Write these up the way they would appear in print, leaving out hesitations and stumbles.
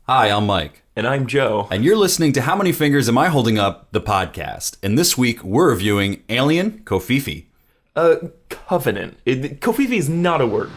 Hi, I'm Mike. And I'm Joe. And you're listening to How Many Fingers Am I Holding Up, the podcast. And this week, we're reviewing Alien Kofifi. Covenant. Kofifi is not a word.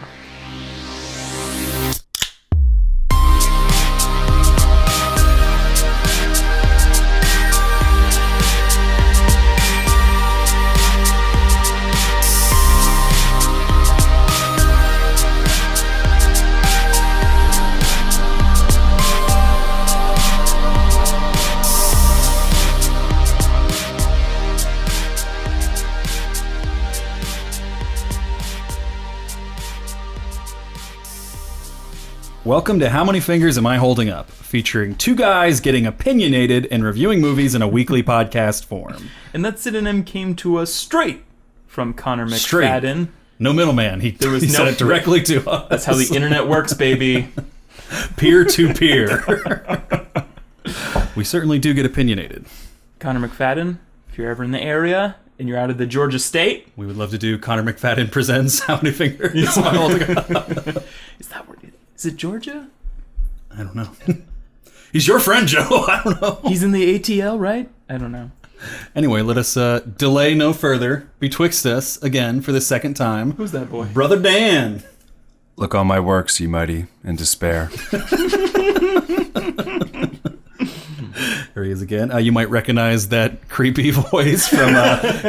Welcome to How Many Fingers Am I Holding Up, featuring two guys getting opinionated and reviewing movies in a weekly podcast form. And that synonym came to us straight from Connor McFadden. No middleman. He said it directly to us. That's how the internet works, baby. Peer to peer. We certainly do get opinionated. Connor McFadden, if you're ever in the area and you're out of the Georgia state, we would love to do Connor McFadden Presents How Many Fingers Am I Holding Up. Is that where... Is it Georgia? I don't know. He's your friend, Joe. I don't know. He's in the ATL, right? I don't know. Anyway, let us delay no further. Betwixt us, again, for the second time. Who's that boy? Brother Dan. Look on my works, ye mighty, and despair. There he is again. You might recognize that creepy voice from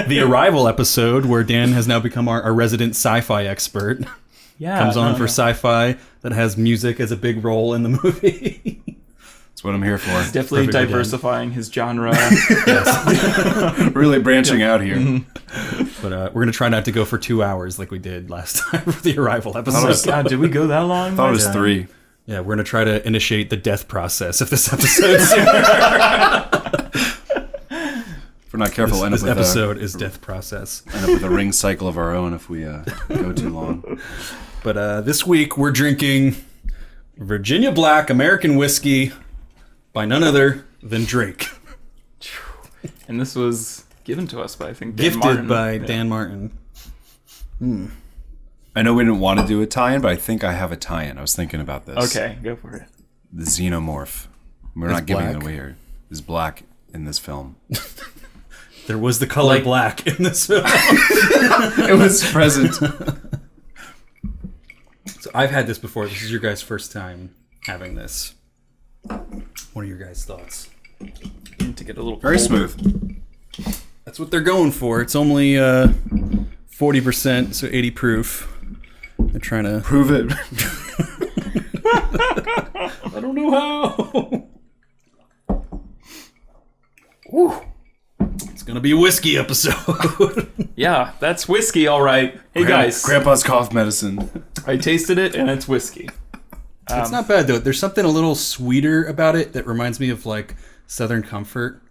the Arrival episode, where Dan has now become our resident sci-fi expert. Yeah, comes on for sci-fi that has music as a big role in the movie. That's what I'm here for. He's definitely diversifying his genre. Really branching out here. Mm-hmm. But we're going to try not to go for 2 hours like we did last time for the Arrival episode. Oh, God, did we go that long? I thought it was 3. Yeah, we're going to try to initiate the death process of this episode soon. If we're not careful, this episode is death process. End up with a ring cycle of our own if we go too long. But this week we're drinking Virginia Black American whiskey by none other than Drake. And this was given to us by, I think, Dan Martin. By Dan Martin. I know we didn't want to do a tie-in, but I think I have a tie-in. I was thinking about this. Okay, go for it. The xenomorph. We're not giving it away here. Is black in this film. There was the color black in this film. It was present. So I've had this before. This is your guys' first time having this. What are your guys' thoughts? To get a little very colder. smooth. That's what they're going for. It's only 40%, so 80 proof. They're trying to prove it. I don't know how. Woo. It's gonna be a whiskey episode. Yeah, that's whiskey, all right. Hey guys, Grandpa's cough medicine. I tasted it, and it's whiskey. It's not bad though. There's something a little sweeter about it that reminds me of like Southern Comfort,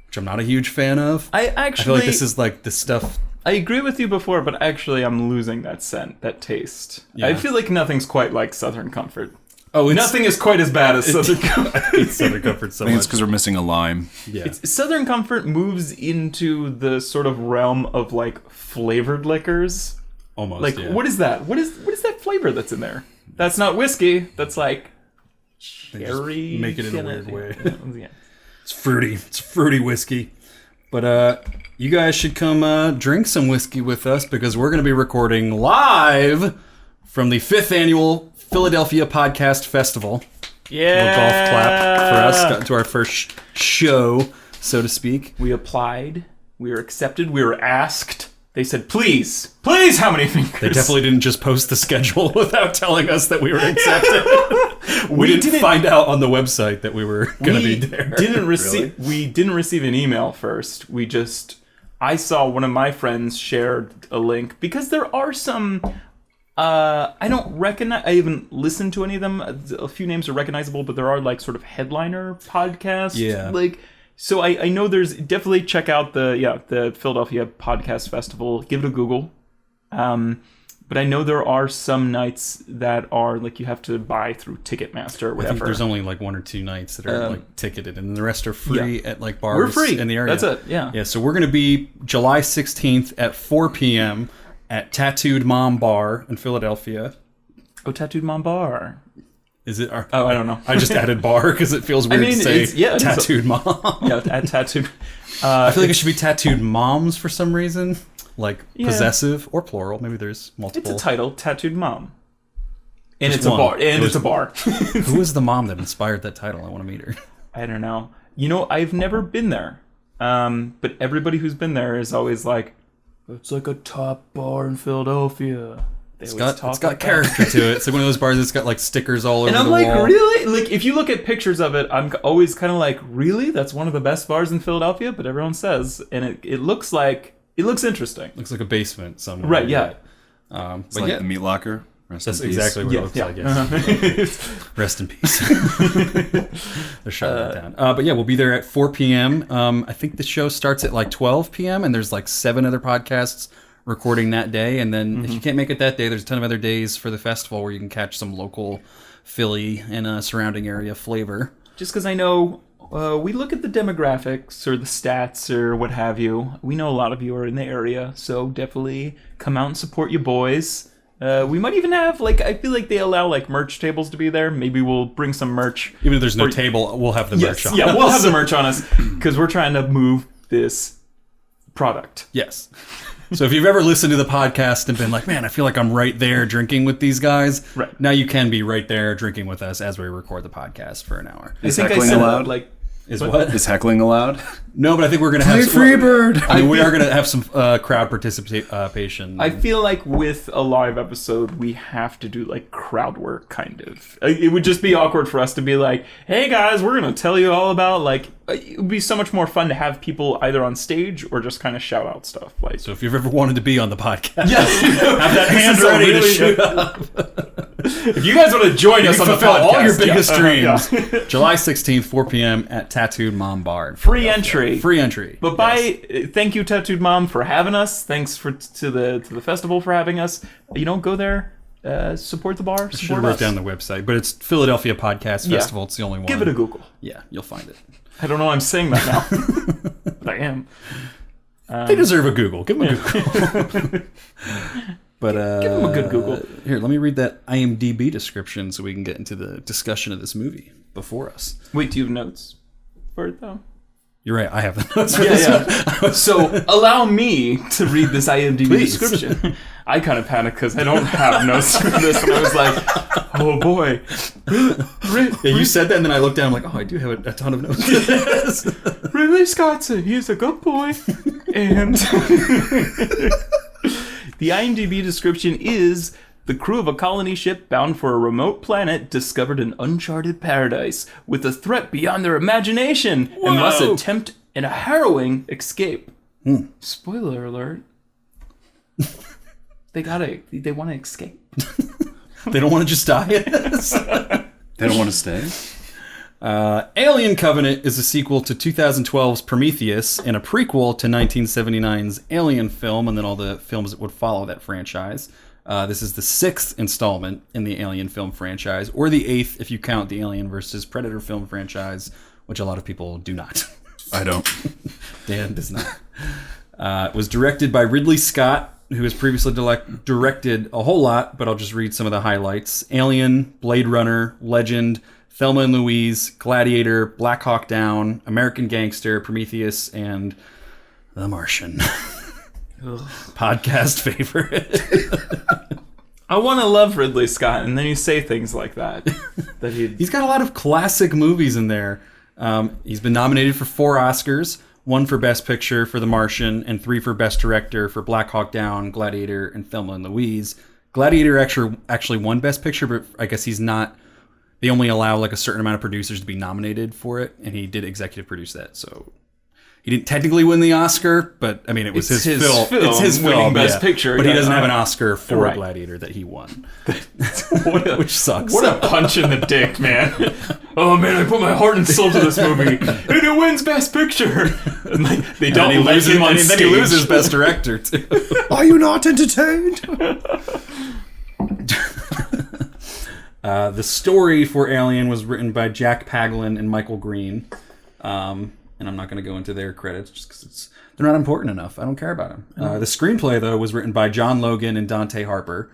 which I'm not a huge fan of. I feel like this is like the stuff. I agree with you before, but actually I'm losing that scent, that taste. Yeah. I feel like nothing's quite like Southern Comfort. Oh, nothing is quite as bad as Southern Comfort. I hate Southern Comfort so much. I think it's because we're missing a lime. Yeah. Southern Comfort moves into the sort of realm of like flavored liquors. Almost. Like, yeah. what is that? What is that flavor that's in there? That's not whiskey. That's like cherry. Make it in a weird way. Yeah. It's fruity. It's fruity whiskey. But you guys should come drink some whiskey with us because we're going to be recording live from the 5th annual Philadelphia Podcast Festival. Yeah. A little golf clap for us. Got to our first show, so to speak. We applied. We were accepted. We were asked. They said, please, how many fingers? They definitely didn't just post the schedule without telling us that we were accepted. we didn't find out on the website that we were going to be there. We didn't receive an email first. I saw one of my friends shared a link because there are some... I don't recognize. I haven't listened to any of them. A few names are recognizable, but there are like sort of headliner podcasts. Yeah. So I know there's definitely check out the Philadelphia Podcast Festival. Give it a Google. But I know there are some nights that are like you have to buy through Ticketmaster or whatever. I think there's only like 1 or 2 nights that are like ticketed, and the rest are free at like bars. We're free in the area. That's it. Yeah. Yeah. So we're gonna be July 16th at 4 p.m. at Tattooed Mom Bar in Philadelphia. Oh, Tattooed Mom Bar. Is it? Oh, I don't know. I just added bar because it feels weird to say tattooed mom. Yeah, tattooed. I feel like it should be tattooed moms for some reason, like possessive or plural. Maybe there's multiple. It's a title, tattooed mom, and Just it's one. a bar. And it's a bar. Who was the mom that inspired that title? I want to meet her. I don't know. You know, I've never been there, but everybody who's been there is always like, it's like a top bar in Philadelphia. It's got character to it. It's like one of those bars that's got like stickers all over the wall. And I'm like, really? Like, if you look at pictures of it, I'm always kind of like, really? That's one of the best bars in Philadelphia? But everyone says, and it looks interesting. Looks like a basement somewhere. Right, yeah. It's like the meat locker. That's exactly what it looks like. Yes. Rest in peace. They're shutting it down. But yeah, we'll be there at 4 p.m. I think the show starts at like 12 p.m. and there's like 7 other podcasts recording that day. And then if you can't make it that day, there's a ton of other days for the festival where you can catch some local Philly and surrounding area flavor. Just because I know we look at the demographics or the stats or what have you. We know a lot of you are in the area, so definitely come out and support your boys. We might even have, like, I feel like they allow, like, merch tables to be there. Maybe we'll bring some merch. Even if there's no table, we'll have the merch on us. Yeah, we'll have the merch on us because we're trying to move this product. Yes. So if you've ever listened to the podcast and been like, man, I feel like I'm right there drinking with these guys. Right. Now you can be right there drinking with us as we record the podcast for an hour. Is heckling allowed? What? Is heckling allowed? No, but I think we're going to have Freebird. I mean, we are going to have some crowd participation. I feel like with a live episode, we have to do like crowd work, kind of. It would just be awkward for us to be like, "Hey guys, we're going to tell you all about like." It would be so much more fun to have people either on stage or just kind of shout out stuff. Like, so if you've ever wanted to be on the podcast, yes, have that hand ready to shoot up. If you guys want to join us on the podcast, all your biggest dreams. July 16th, 4 p.m. at Tattooed Mom Bar. Free entry. Free entry. But thank you, Tattooed Mom, for having us. Thanks to the festival for having us. You know, go there, support the bar. I should have wrote down the website, but it's Philadelphia Podcast Festival. It's the only one. Give it a Google. Yeah, you'll find it. I don't know why I'm saying that now, but I am. They deserve a Google. Give them a Google. But give them a good Google. Here, let me read that IMDb description so we can get into the discussion of this movie before us. Wait, do you have notes for it though? You're right. I have the notes for this one. So allow me to read this IMDb description. I kind of panicked because I don't have notes for this, and I was like, "Oh boy!" Yeah, you said that, and then I looked down. I'm like, "Oh, I do have a ton of notes." For this. Ridley Scott said he's a good boy, and the IMDb description is: the crew of a colony ship bound for a remote planet discovered an uncharted paradise with a threat beyond their imagination and must attempt a harrowing escape. Spoiler alert. They want to escape. They don't want to just die. They don't want to stay? Alien Covenant is a sequel to 2012's Prometheus and a prequel to 1979's Alien film, and then all the films that would follow that franchise. This is the 6th installment in the Alien film franchise, or the 8th if you count the Alien versus Predator film franchise, which a lot of people do not. I don't. Dan does not. It was directed by Ridley Scott, who has previously directed a whole lot, but I'll just read some of the highlights. Alien, Blade Runner, Legend, Thelma and Louise, Gladiator, Black Hawk Down, American Gangster, Prometheus, and The Martian. Podcast favorite. I want to love Ridley Scott, and then you say things like that. He's got a lot of classic movies in there. He's been nominated for 4 Oscars, 1 for Best Picture for The Martian, and 3 for Best Director for Black Hawk Down, Gladiator, and Thelma and Louise. Gladiator actually won Best Picture, but I guess he's not. They only allow like a certain amount of producers to be nominated for it, and he did executive produce that, so he didn't technically win the Oscar, but I mean it was his film. It's his film, Best Picture, but he doesn't have an Oscar for Gladiator that he won, which sucks. What a punch in the dick, man! Oh man, I put my heart and soul to this movie, and it wins Best Picture. And like, they don't let him on stage. Then he loses Best Director too. Are you not entertained? The story for Alien was written by Jack Paglin and Michael Green. And I'm not going to go into their credits just because they're not important enough. I don't care about them. The screenplay, though, was written by John Logan and Dante Harper.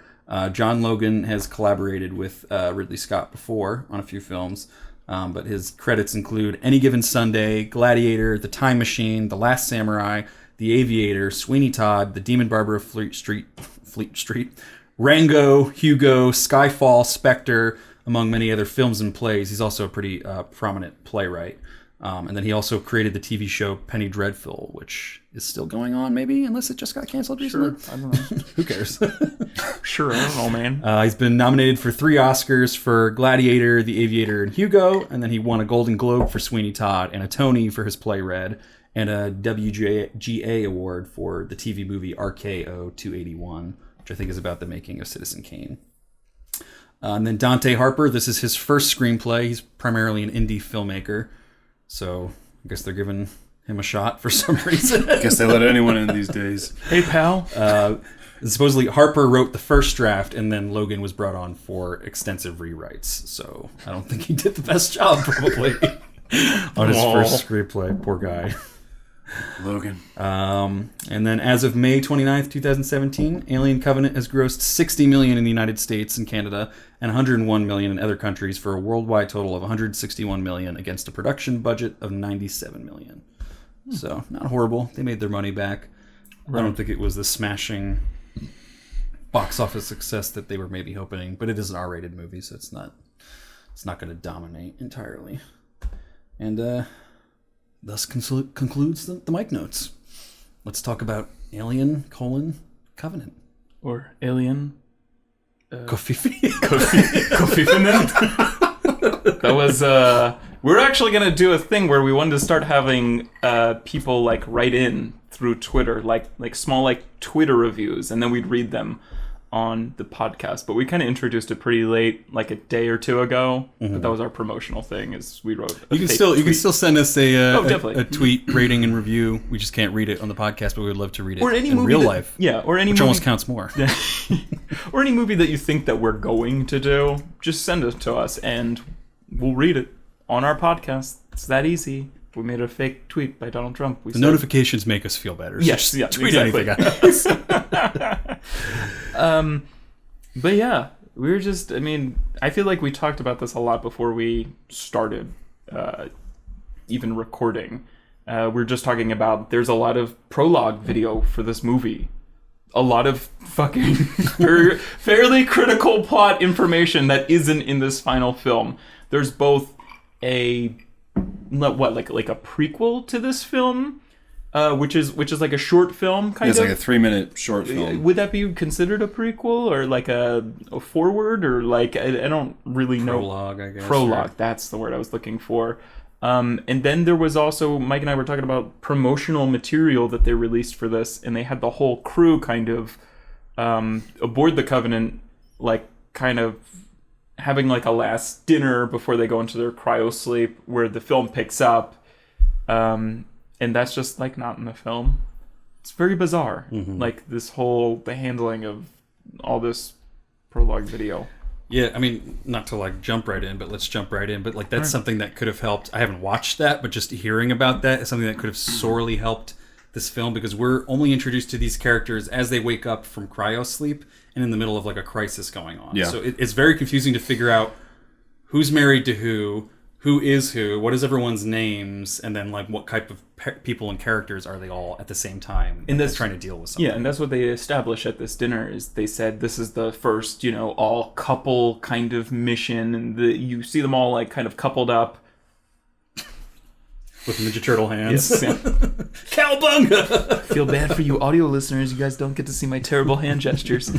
John Logan has collaborated with Ridley Scott before on a few films, but his credits include Any Given Sunday, Gladiator, The Time Machine, The Last Samurai, The Aviator, Sweeney Todd, The Demon Barber of Fleet Street, Rango, Hugo, Skyfall, Spectre, among many other films and plays. He's also a pretty prominent playwright. And then he also created the TV show Penny Dreadful, which is still going on, maybe, unless it just got canceled recently. Sure, I don't know. Who cares? Sure, I don't know, man. He's been nominated for 3 Oscars for Gladiator, The Aviator, and Hugo, and then he won a Golden Globe for Sweeney Todd and a Tony for his play Red, and a WGA award for the TV movie RKO 281, which I think is about the making of Citizen Kane. And then Dante Harper, this is his first screenplay. He's primarily an indie filmmaker. So I guess they're giving him a shot for some reason. Guess they let anyone in these days. Hey, pal. Supposedly Harper wrote the first draft, and then Logan was brought on for extensive rewrites. So I don't think he did the best job, probably, on his first screenplay. Poor guy. Logan. And then as of May 29th, 2017, Alien Covenant has grossed $60 million in the United States and Canada and $101 million in other countries for a worldwide total of $161 million against a production budget of $97 million. So, not horrible. They made their money back. Right. I don't think it was the smashing box office success that they were maybe hoping, but it is an R-rated movie, so it's not going to dominate entirely. And thus concludes the mic notes. Let's talk about Alien: Covenant. Or Alien. Kofifi. That was we're actually gonna do a thing where we wanted to start having people like write in through Twitter, like small like Twitter reviews, and then we'd read them on the podcast. But we kind of introduced it pretty late, like a day or two ago. But that was our promotional thing. Is we wrote. You can still send us a definitely tweet rating and review. We just can't read it on the podcast, but we would love to read it or any in movie real life. Yeah, or any which movie, almost counts more. Or any movie that you think that we're going to do, just send it to us and we'll read it on our podcast. It's that easy. We made a fake tweet by Donald Trump. The notifications make us feel better. So yes, yeah, tweet exactly. anything at us. But yeah, we were just, I feel like we talked about this a lot before we started even recording. We're just talking about there's a lot of prologue video for this movie. A lot of fucking fairly critical plot information that isn't in this final film. There's both a like a prequel to this film, which is like a short film kind of. It's like a 3-minute short film. Would that be considered a prequel or like a forward or like I don't really know. Prologue, I guess. Prologue, that's the word I was looking for. And then there was also, Mike and I were talking about promotional material that they released for this, and they had the whole crew kind of aboard the Covenant, like kind of having like a last dinner before they go into their cryo sleep, where the film picks up, and that's just like not in the film. It's very bizarre, like the handling of all this prologue video. Yeah, not to like jump right in, but let's jump right in. But like that's something that could have helped. I haven't watched that, but just hearing about that is something that could have sorely helped this film, because we're only introduced to these characters as they wake up from cryo sleep and in the middle of like a crisis going on. Yeah. So it's very confusing to figure out who's married to who is who, what is everyone's names, and then like what type of people and characters are they all at the same time and that's trying to deal with something. Yeah, and that's what they established at this dinner. Is they said this is the first, all couple kind of mission, and you see them all like kind of coupled up with Ninja Turtle hands. Yes, yeah. Cowabunga! Feel bad for you audio listeners. You guys don't get to see my terrible hand gestures.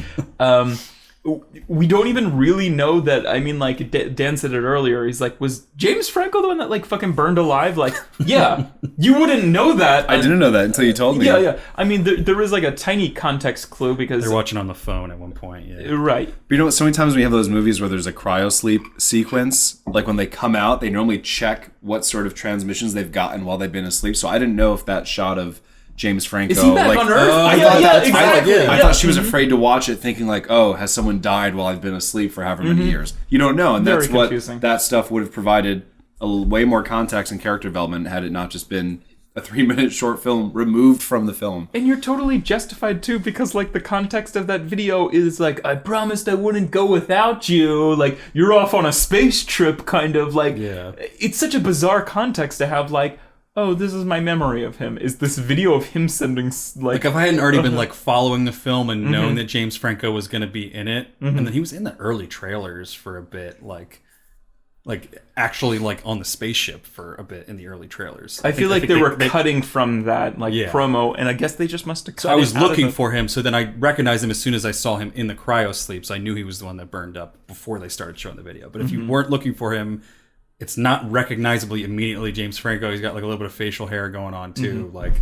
We don't even really know that. Like Dan said it earlier. He's like, was James Franco the one that like fucking burned alive? Like, yeah, you wouldn't know that. I didn't know that until you told me. Yeah. There was like a tiny context clue because they're watching on the phone at one point. Yeah, right. But so many times we have those movies where there's a cryo sleep sequence. Like when they come out, they normally check what sort of transmissions they've gotten while they've been asleep. So I didn't know if that shot of James Franco. Is he back on Earth? I thought she was afraid to watch it, thinking like, "Oh, has someone died while I've been asleep for however many years?" You don't know, and that's what that stuff would have provided way more context and character development had it not just been a 3-minute short film removed from the film. And you're totally justified too, because like the context of that video is like, I promised I wouldn't go without you. Like you're off on a space trip, kind of like. Yeah. It's such a bizarre context to have like, oh, this is my memory of him. Is this video of him sending like if I hadn't already been like following the film and known that James Franco was going to be in it, and then he was in the early trailers for a bit, like actually like on the spaceship for a bit in the early trailers. I feel like they were cutting from that Yeah. promo, and I guess they just must have cut So I was it out looking of for him, so then I recognized him as soon as I saw him in the cryo sleep, so I knew he was the one that burned up before they started showing the video. But if you weren't looking for him, it's not recognizably immediately James Franco. He's got like a little bit of facial hair going on too. Like,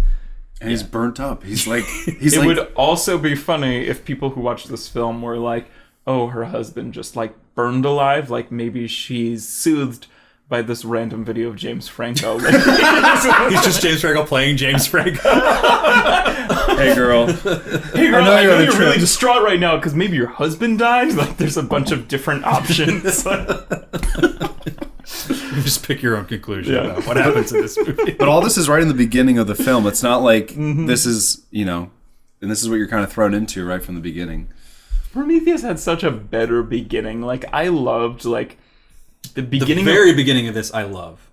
And he's burnt up. He's like It would also be funny if people who watch this film were like, oh, her husband just like burned alive. Like maybe she's soothed by this random video of James Franco. he's just James Franco playing James Franco. hey girl. Hey girl, I know you're really distraught right now because maybe your husband died. Like there's a bunch of different options. You just pick your own conclusion about what happens in this movie. But all this is right in the beginning of the film. It's not like this is, and this is what you're kind of thrown into right from the beginning. Prometheus had such a better beginning. Like I loved like the beginning. The very beginning of this, I love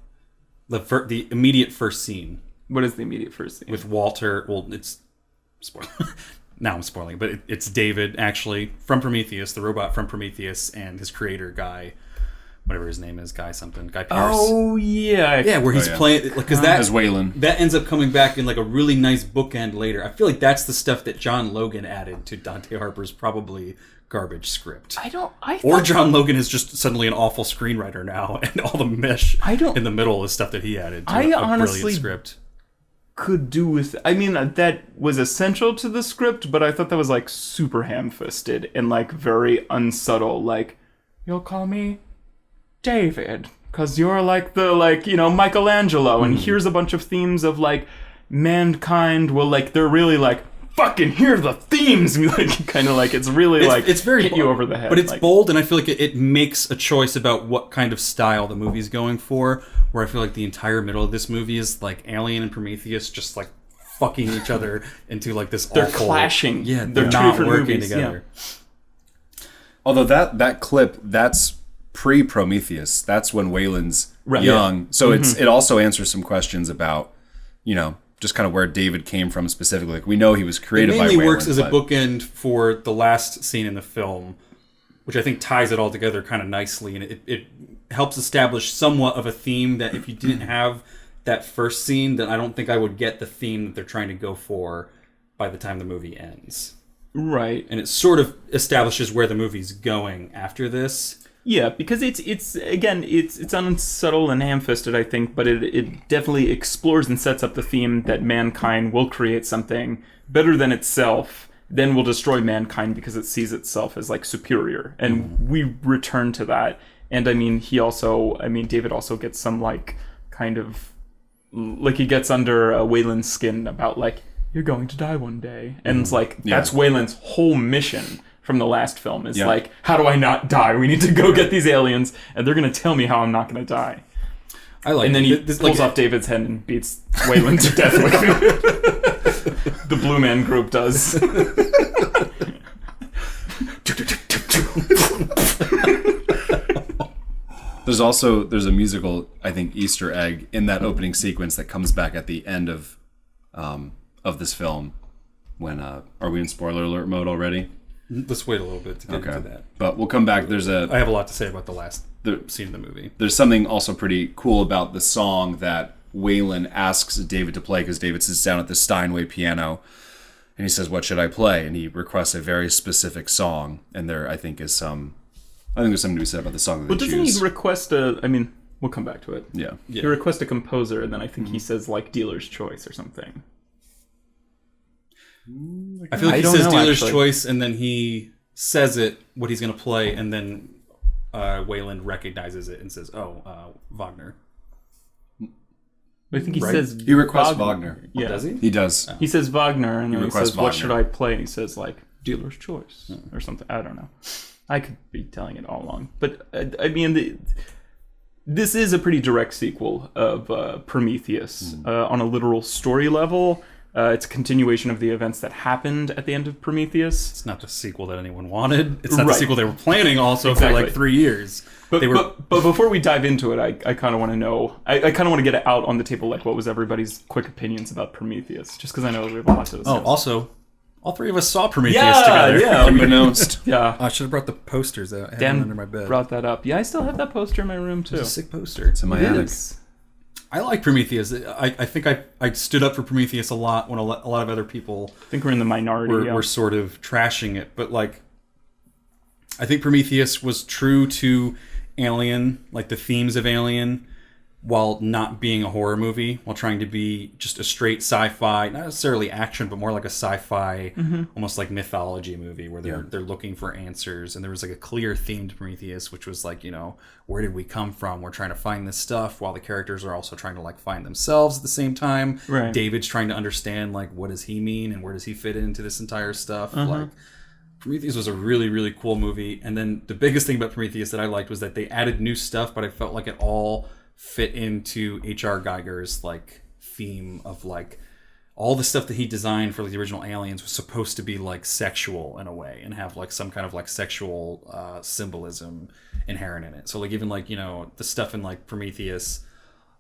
the immediate first scene. What is the immediate first scene? With Walter? Well, it's spoil. Now I'm spoiling, but it's David actually from Prometheus, the robot from Prometheus, and his creator guy. Whatever his name is, Guy Pierce. Oh yeah, yeah, where he's playing because that as Waylon. That ends up coming back in like a really nice bookend later. I feel like that's the stuff that John Logan added to Dante Harper's probably garbage script. Or John Logan is just suddenly an awful screenwriter now, and all the mesh in the middle is stuff that he added to a honestly brilliant script. Could do with. I mean, that was essential to the script, but I thought that was like super ham-fisted and like very unsubtle. Like, you'll call me David, because you're like the Michelangelo, and here's a bunch of themes of like mankind will like they're really like fucking hear the themes, like kind of like it's really it's very hit you over the head, but it's like, bold, and I feel like it makes a choice about what kind of style the movie's going for. Where I feel like the entire middle of this movie is like Alien and Prometheus just like fucking each other into like this. They're awful, clashing. Yeah, they're not two different working movies, together. Yeah. Although that clip that's pre-Prometheus. That's when Waylon's young. So it also answers some questions about, just kind of where David came from specifically. Like we know he was created by Waylon. It mainly works as a bookend for the last scene in the film, which I think ties it all together kind of nicely, and it helps establish somewhat of a theme that if you didn't have that first scene, then I don't think I would get the theme that they're trying to go for by the time the movie ends. Right. And it sort of establishes where the movie's going after this. Yeah, because it's unsubtle and ham-fisted, I think, but it definitely explores and sets up the theme that mankind will create something better than itself, then will destroy mankind because it sees itself as like superior. And we return to that. And I mean, David also gets some like kind of like he gets under Waylon's skin about like, you're going to die one day. And it's like, that's Waylon's whole mission from the last film is like, how do I not die? We need to go get these aliens, and they're going to tell me how I'm not going to die. And then he pulls off David's head and beats Waylon to death with it. The Blue Man Group does. There's a musical, I think, Easter egg in that opening sequence that comes back at the end of this film. When are we in spoiler alert mode already? Let's wait a little bit to get into that. But we'll come back. I have a lot to say about the last scene of the movie. There's something also pretty cool about the song that Waylon asks David to play, because David sits down at the Steinway piano and he says, "What should I play?" And he requests a very specific song. And there, I think there's something to be said about the song that they choose. Doesn't he request we'll come back to it. Yeah. He requests a composer, and then I think he says like dealer's choice or something. I feel like he says dealer's choice, and then he says what he's going to play, and then Waylon recognizes it and says, Wagner. I think he says... He requests Wagner. Yeah. Does he? He does. He says Wagner, and then he says, Wagner. what should I play? And he says, like, dealer's choice or something. I don't know. I could be telling it all along. But, I mean, this is a pretty direct sequel of Prometheus on a literal story level. It's a continuation of the events that happened at the end of Prometheus. It's not the sequel that anyone wanted. It's not Right. the sequel they were planning also Exactly. for like 3 years. But before we dive into it, I kind of want to know, I kind of want to get it out on the table, like what was everybody's quick opinions about Prometheus, just because I know we have a lot to discuss. Oh, also, all three of us saw Prometheus yeah, together. yeah, Unbeknownst. yeah. I should have brought the posters out. I had Dan them under my bed. brought that up. Yeah, I still have that poster in my room too. It's a sick poster. It's in my It attic. is. I like Prometheus. I think I stood up for Prometheus a lot when a lot of other people I think we're in the minority. were sort of trashing it. But like, I think Prometheus was true to Alien, like the themes of Alien, while not being a horror movie, while trying to be just a straight sci-fi, not necessarily action, but more like a sci-fi, almost like mythology movie where they're looking for answers. And there was like a clear theme to Prometheus, which was like, where did we come from? We're trying to find this stuff while the characters are also trying to like find themselves at the same time. Right. David's trying to understand like, what does he mean and where does he fit into this entire stuff? Like, Prometheus was a really, really cool movie. And then the biggest thing about Prometheus that I liked was that they added new stuff, but I felt like it all fit into H.R. Geiger's like theme of like all the stuff that he designed for like, the original Aliens was supposed to be like sexual in a way and have like some kind of like sexual symbolism inherent in it. So like even like, the stuff in like Prometheus,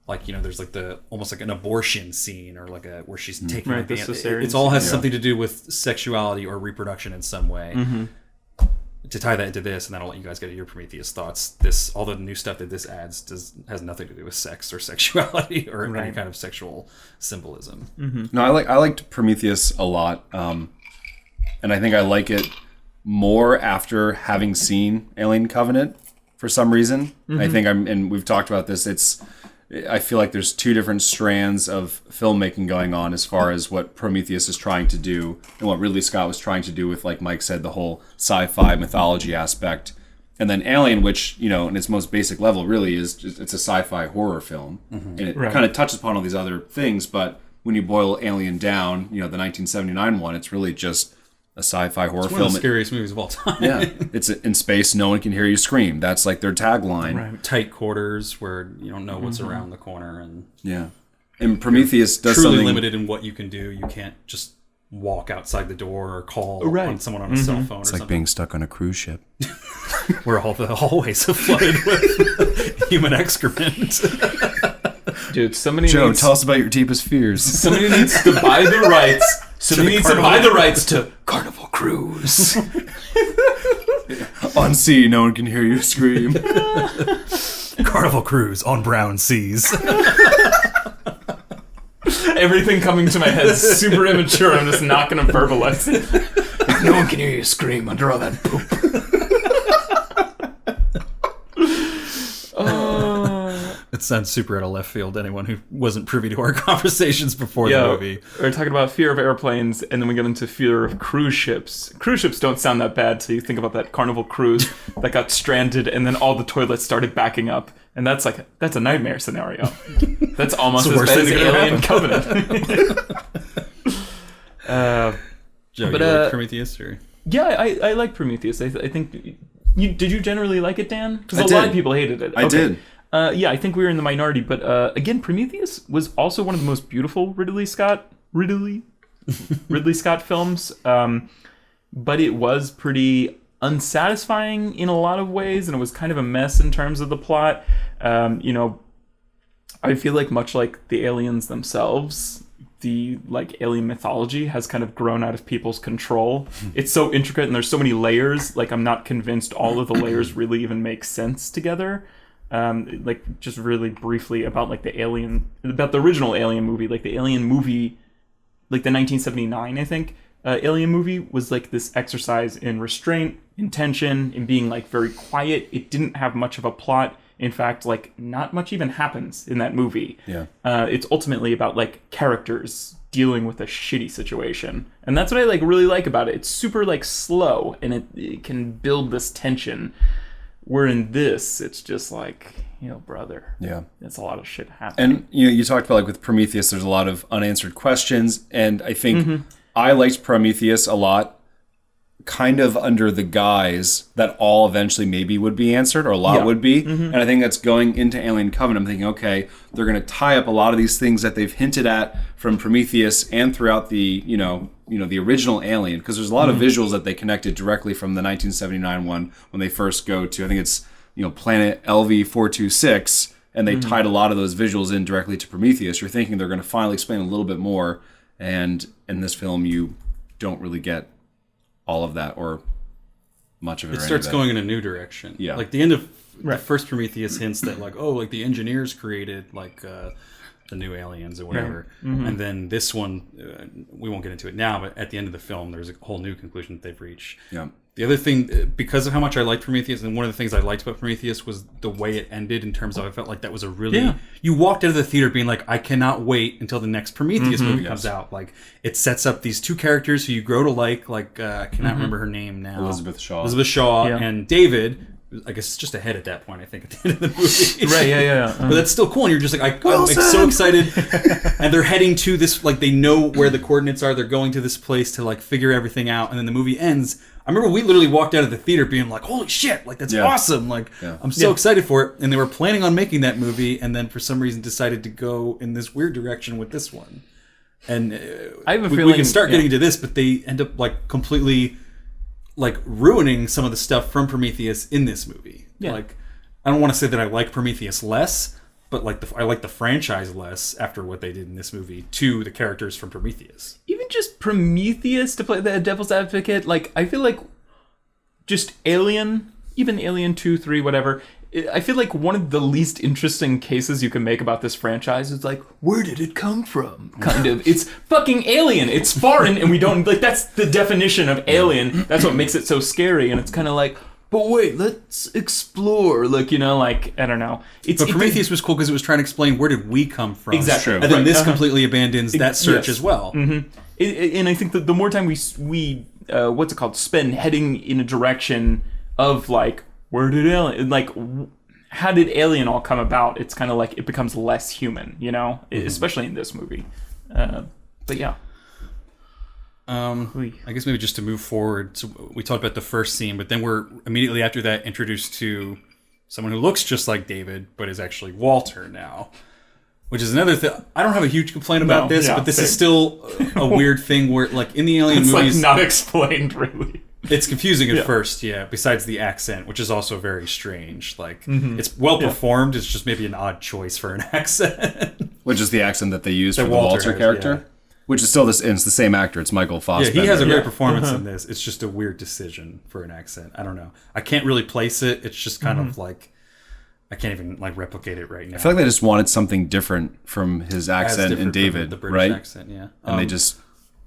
like, there's like the almost like an abortion scene or like where she's taking Right, the cesarean it all has scene. something to do with sexuality or reproduction in some way. To tie that into this, and then I'll let you guys get your Prometheus thoughts. All the new stuff that this adds has nothing to do with sex or sexuality or any kind of sexual symbolism. No, I liked Prometheus a lot, and I think I like it more after having seen Alien Covenant for some reason. I think and we've talked about this. I feel like there's two different strands of filmmaking going on as far as what Prometheus is trying to do and what Ridley Scott was trying to do with, like Mike said, the whole sci-fi mythology aspect. And then Alien, which, in its most basic level really it's a sci-fi horror film. And it kind of touches upon all these other things, but when you boil Alien down, the 1979 one, it's really just a sci-fi horror One film. of the scariest movies of all time. Yeah, it's in space, no one can hear you scream. That's like their tagline. Right. Tight quarters where you don't know what's around the corner and Yeah. And Prometheus does truly something limited in what you can do. You can't just walk outside the door or call on someone on a cell phone or It's like something. being stuck on a cruise ship. Where all the hallways are flooded with human excrement. Dude, somebody Joe, needs tell us about your deepest fears. somebody needs to buy the rights. Somebody needs to Carnival buy the rights to Carnival Cruise. On sea, no one can hear you scream. Carnival Cruise on brown seas. Everything coming to my head is super immature. I'm just not going to verbalize it. No one can hear you scream under all that poop. It sounds super out of left field to anyone who wasn't privy to our conversations before the movie. We're talking about fear of airplanes, and then we get into fear of cruise ships. Cruise ships don't sound that bad till you think about that Carnival Cruise that got stranded, and then all the toilets started backing up, and that's a nightmare scenario. That's almost It's as the worst bad as thing that could Alien Covenant. Joe, But, you like Prometheus? Or? Yeah, I like Prometheus. I think did you generally like it, Dan? Because I a lot did. of people hated it. I did. Yeah, I think we were in the minority, but again, Prometheus was also one of the most beautiful Ridley Scott films. But it was pretty unsatisfying in a lot of ways, and it was kind of a mess in terms of the plot. I feel like much like the aliens themselves, the alien mythology has kind of grown out of people's control. It's so intricate and there's so many layers. Like, I'm not convinced all of the layers really even make sense together. Just really briefly about the original Alien movie, the Alien movie, the 1979, I think, Alien movie was this exercise in restraint, in tension, in being very quiet. It didn't have much of a plot. In fact, not much even happens in that movie. Yeah. It's ultimately about characters dealing with a shitty situation. And that's what I really like about it. It's super slow, and it can build this tension. Where in this, it's just brother. Yeah. It's a lot of shit happening. And you talked about with Prometheus, there's a lot of unanswered questions, and I think I liked Prometheus a lot kind of under the guise that all eventually maybe would be answered, or a lot would be. And I think that's going into Alien Covenant. I'm thinking, okay, they're going to tie up a lot of these things that they've hinted at from Prometheus and throughout the, the original Alien, because there's a lot of visuals that they connected directly from the 1979 one when they first go to, I think it's, planet LV-426, and they tied a lot of those visuals in directly to Prometheus. You're thinking they're going to finally explain a little bit more, and in this film you don't really get all of that or much of it. It starts going in a new direction. Yeah. Like the end of the first Prometheus hints that the engineers created the new aliens or whatever. And then this one, we won't get into it now, but at the end of the film, there's a whole new conclusion that they've reached. Yeah. The other thing, because of how much I liked Prometheus, and one of the things I liked about Prometheus was the way it ended in terms of, I felt like that was a really... Yeah. You walked out of the theater being like, I cannot wait until the next Prometheus movie comes out. Like, it sets up these two characters who you grow to like I cannot remember her name now. Elizabeth Shaw and David. I guess it's just a head at that point, I think, at the end of the movie. Right, yeah. But that's still cool, and you're just like, I'm so excited. And they're heading to this, they know where the coordinates are. They're going to this place to, figure everything out. And then the movie ends. I remember we literally walked out of the theater being like, holy shit, that's awesome. I'm so excited for it. And they were planning on making that movie, and then for some reason decided to go in this weird direction with this one. And I have a we can start getting to this, but they end up, completely... ruining some of the stuff from Prometheus in this movie. Yeah. I don't want to say that I like Prometheus less, but I like the franchise less after what they did in this movie to the characters from Prometheus. Even just Prometheus, to play the devil's advocate, I feel like just Alien, even Alien 2, 3, whatever, I feel like one of the least interesting cases you can make about this franchise is where did it come from? Kind of. It's fucking alien. It's foreign, and we don't, that's the definition of alien. That's what makes it so scary, and it's kind of but wait, let's explore, I don't know. But Prometheus was cool because it was trying to explain where did we come from. Exactly. And then this completely abandons that search as well. Mm-hmm. And I think that the more time we spend heading in a direction of, where did Alien, how did Alien all come about? It's kind of it becomes less human, especially in this movie. But yeah. I guess maybe just to move forward, so we talked about the first scene, but then we're immediately after that introduced to someone who looks just like David, but is actually Walter now. Which is another thing. I don't have a huge complaint about this, but this is still a weird thing where, in the Alien movies... It's not explained, really. It's confusing at first, besides the accent, which is also very strange. It's well performed, it's just maybe an odd choice for an accent. Which is the accent that they use for the Walter character? Yeah. Which is still it's the same actor. It's Michael Fassbender. Yeah, he has a great performance in this. It's just a weird decision for an accent. I don't know. I can't really place it. It's just kind of I can't even replicate it right now. I feel like they just wanted something different from his accent in David, the British right? accent, yeah. And they just...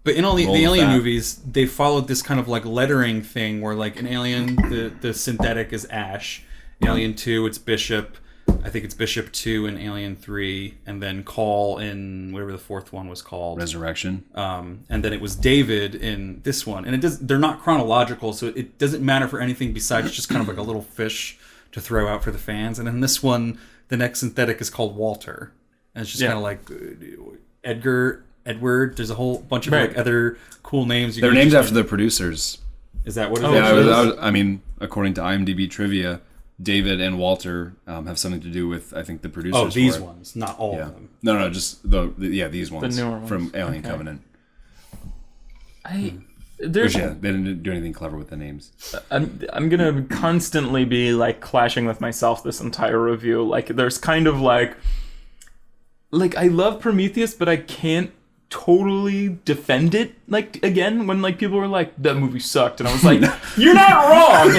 But in all the Alien movies, they followed this kind of lettering thing where in Alien, the synthetic is Ash. Alien 2, it's Bishop. I think it's Bishop 2 in Alien 3. And then Call in whatever the fourth one was called. Resurrection. And then it was David in this one. And they're not chronological, so it doesn't matter for anything besides just kind of a little fish to throw out for the fans. And then this one, the next synthetic is called Walter. And it's just kind of Edward, there's a whole bunch of other cool names. They're named after the producers. Is that what it is? Yeah, I mean, according to IMDb trivia, David and Walter have something to do with, I think, the producers. Oh, these ones, not all of them. No, just these ones, the newer ones from Alien Covenant. They didn't do anything clever with the names. I'm gonna constantly be clashing with myself this entire review. There's kind of I love Prometheus, but I can't totally defend it again when people were that movie sucked, and I was you're not wrong.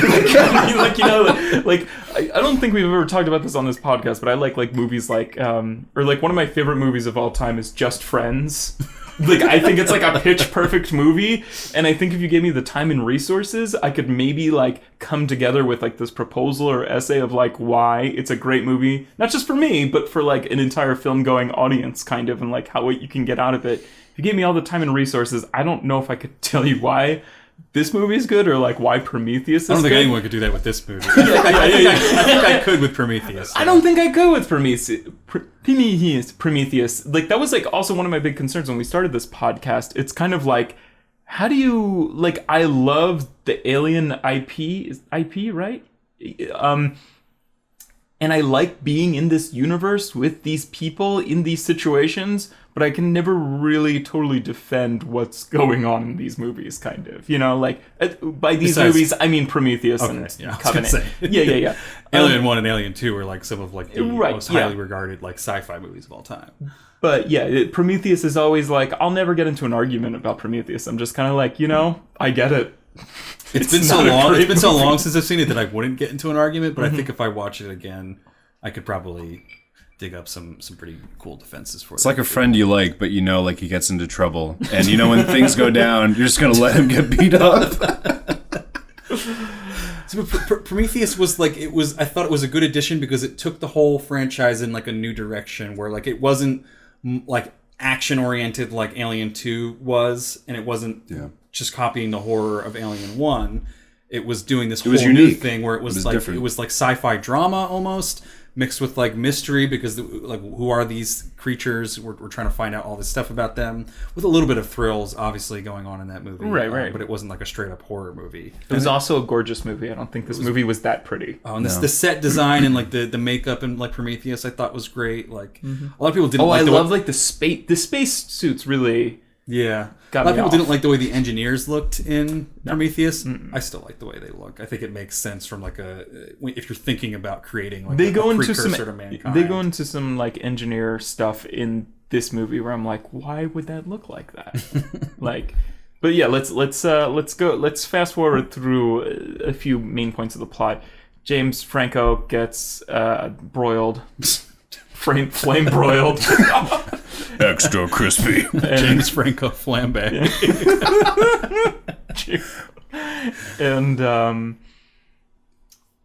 I don't think we've ever talked about this on this podcast, but I like movies or one of my favorite movies of all time is Just Friends. I think it's a pitch perfect movie, and I think if you gave me the time and resources, I could maybe come together with this proposal or essay of why it's a great movie, not just for me, but for an entire film going audience kind of, and how what you can get out of it. If you gave me all the time and resources, I don't know if I could tell you why this movie is good or why Prometheus is good. I don't think anyone could do that with this movie. I think I could with Prometheus. So. I don't think I could with Prometheus. Prometheus. That was also one of my big concerns when we started this podcast. It's kind of how do you I love the Alien IP is IP, right? And I like being in this universe with these people in these situations, but I can never really totally defend what's going on in these movies, kind of. You know, like, by these movies, I mean Prometheus and Covenant. Yeah. Alien 1 and Alien 2 are like some of like the most highly regarded like sci-fi movies of all time. But yeah, Prometheus is always like, I'll never get into an argument about Prometheus. I'm just kind of like, I get it. It's been so long. It's been so long since I've seen it that I wouldn't get into an argument. But I think if I watch it again, I could probably dig up some pretty cool defenses for it. It's like a friend you like, but like he gets into trouble, and when things go down, you're just gonna let him get beat up. So Prometheus was like I thought it was a good addition because it took the whole franchise in like a new direction where like it wasn't like action oriented like Alien 2 was, and it wasn't just copying the horror of Alien 1. It was doing this whole new thing where it was like different. It was like sci-fi drama almost mixed with like mystery because like who are these creatures? We're trying to find out all this stuff about them with a little bit of thrills obviously going on in that movie. Right. But it wasn't like a straight up horror movie. It was also a gorgeous movie. I don't think this movie was that pretty. Oh, and the set design and like the makeup and like Prometheus I thought was great. Like a lot of people didn't. I love like the space suits really. Yeah. A lot of people didn't like the way the engineers looked in Prometheus. I still like the way they look. I think it makes sense from like if you're thinking about creating like a precursor to mankind. They go into some like engineer stuff in this movie where I'm like, why would that look like that? But yeah, let's fast forward through a few main points of the plot. James Franco gets broiled. Flame broiled. Extra crispy. James Franco flambe.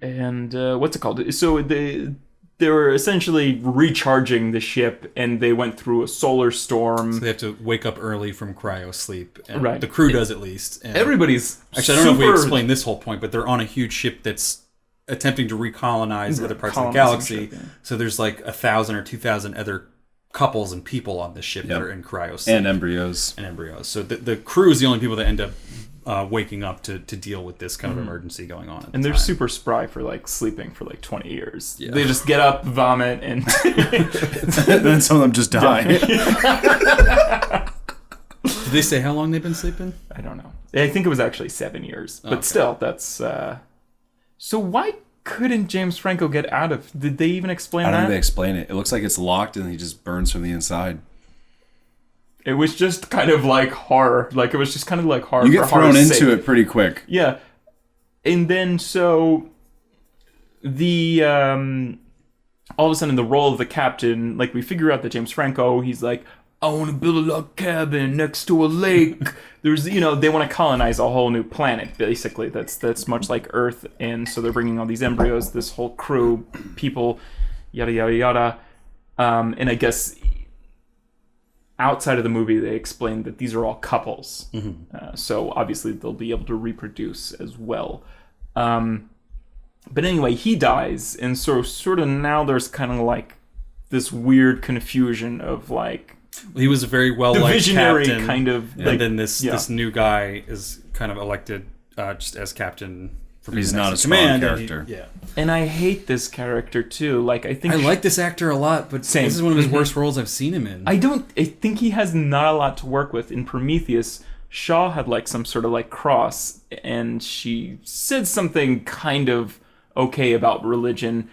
And what's it called? So they were essentially recharging the ship, and they went through a solar storm. So they have to wake up early from cryo sleep. And right. The crew does at least. And everybody's actually, I don't know if we explained this whole point, but they're on a huge ship that's attempting to recolonize other parts of the galaxy. So there's like 1,000 or 2,000 other couples and people on this ship that are in cryo sleep. And embryos. So the crew is the only people that end up waking up to deal with this kind of emergency going on. And they're super spry for like sleeping for like 20 years. Yeah. They just get up, vomit, and then some of them just die. Did they say how long they've been sleeping? I don't know. I think it was actually 7 years. But still, that's... So why couldn't James Franco get out of... Did they even explain that? I don't think they explain it. It looks like it's locked and he just burns from the inside. It was just kind of like horror. Like, it was just kind of like horror. You get thrown into it pretty quick. Yeah. And then, so... The... all of a sudden, the role of the captain... Like, we figure out that James Franco, he's like... I want to build a log cabin next to a lake. There's, they want to colonize a whole new planet, basically. That's much like Earth. And so they're bringing all these embryos, this whole crew, people, yada, yada, yada. And I guess outside of the movie, they explain that these are all couples. Mm-hmm. So obviously they'll be able to reproduce as well. But anyway, he dies. And so sort of now there's kind of like this weird confusion of like, he was a very well-liked visionary captain, kind of, and then this new guy is kind of elected just as captain. He's not a strong character. And I hate this character too. Like I like this actor a lot, but this is one of his worst roles I've seen him in. I think he has not a lot to work with. In Prometheus, Shaw had like some sort of like cross, and she said something kind of okay about religion.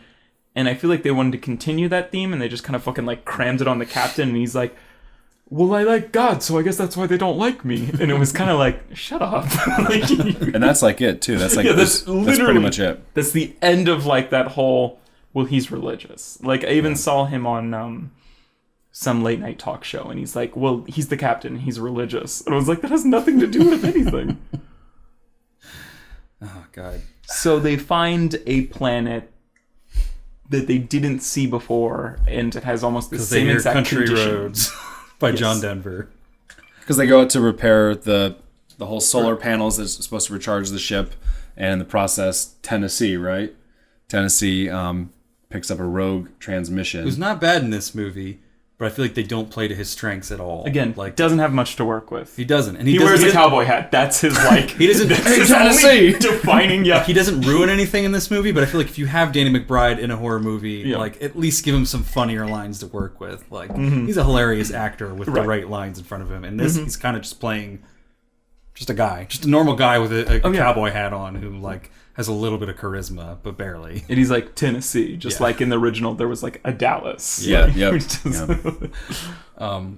And I feel like they wanted to continue that theme, and they just kind of fucking like crammed it on the captain. And he's like, well, I like God, so I guess that's why they don't like me. And it was kind of like, shut up. And that's like it, too. That's like, that's pretty much it. That's the end of like that whole, well, he's religious. Like, I even saw him on some late night talk show, and he's like, well, he's the captain, he's religious. And I was like, that has nothing to do with anything. Oh, God. So they find a planet that they didn't see before, and it has almost the same exact Country conditions. Roads by John Denver. Because they go out to repair the whole solar panels that's supposed to recharge the ship, and in the process, Tennessee picks up a rogue transmission. Who's not bad in this movie, but I feel like they don't play to his strengths at all. Again, like doesn't have much to work with. he doesn't, and He doesn't, wears a doesn't- cowboy hat. That's his like. He doesn't. That's his Tennessee. only defining. Yeah. He doesn't ruin anything in this movie, but I feel like if you have Danny McBride in a horror movie, Yeah. like at least give him some funnier lines to work with. Like he's a hilarious actor with the right lines in front of him, and this he's kind of just playing just a guy, just a normal guy with a cowboy hat on who like has a little bit of charisma, but barely. And he's like Tennessee, just like in the original, there was like a Dallas. Yeah, Like, yep. which is-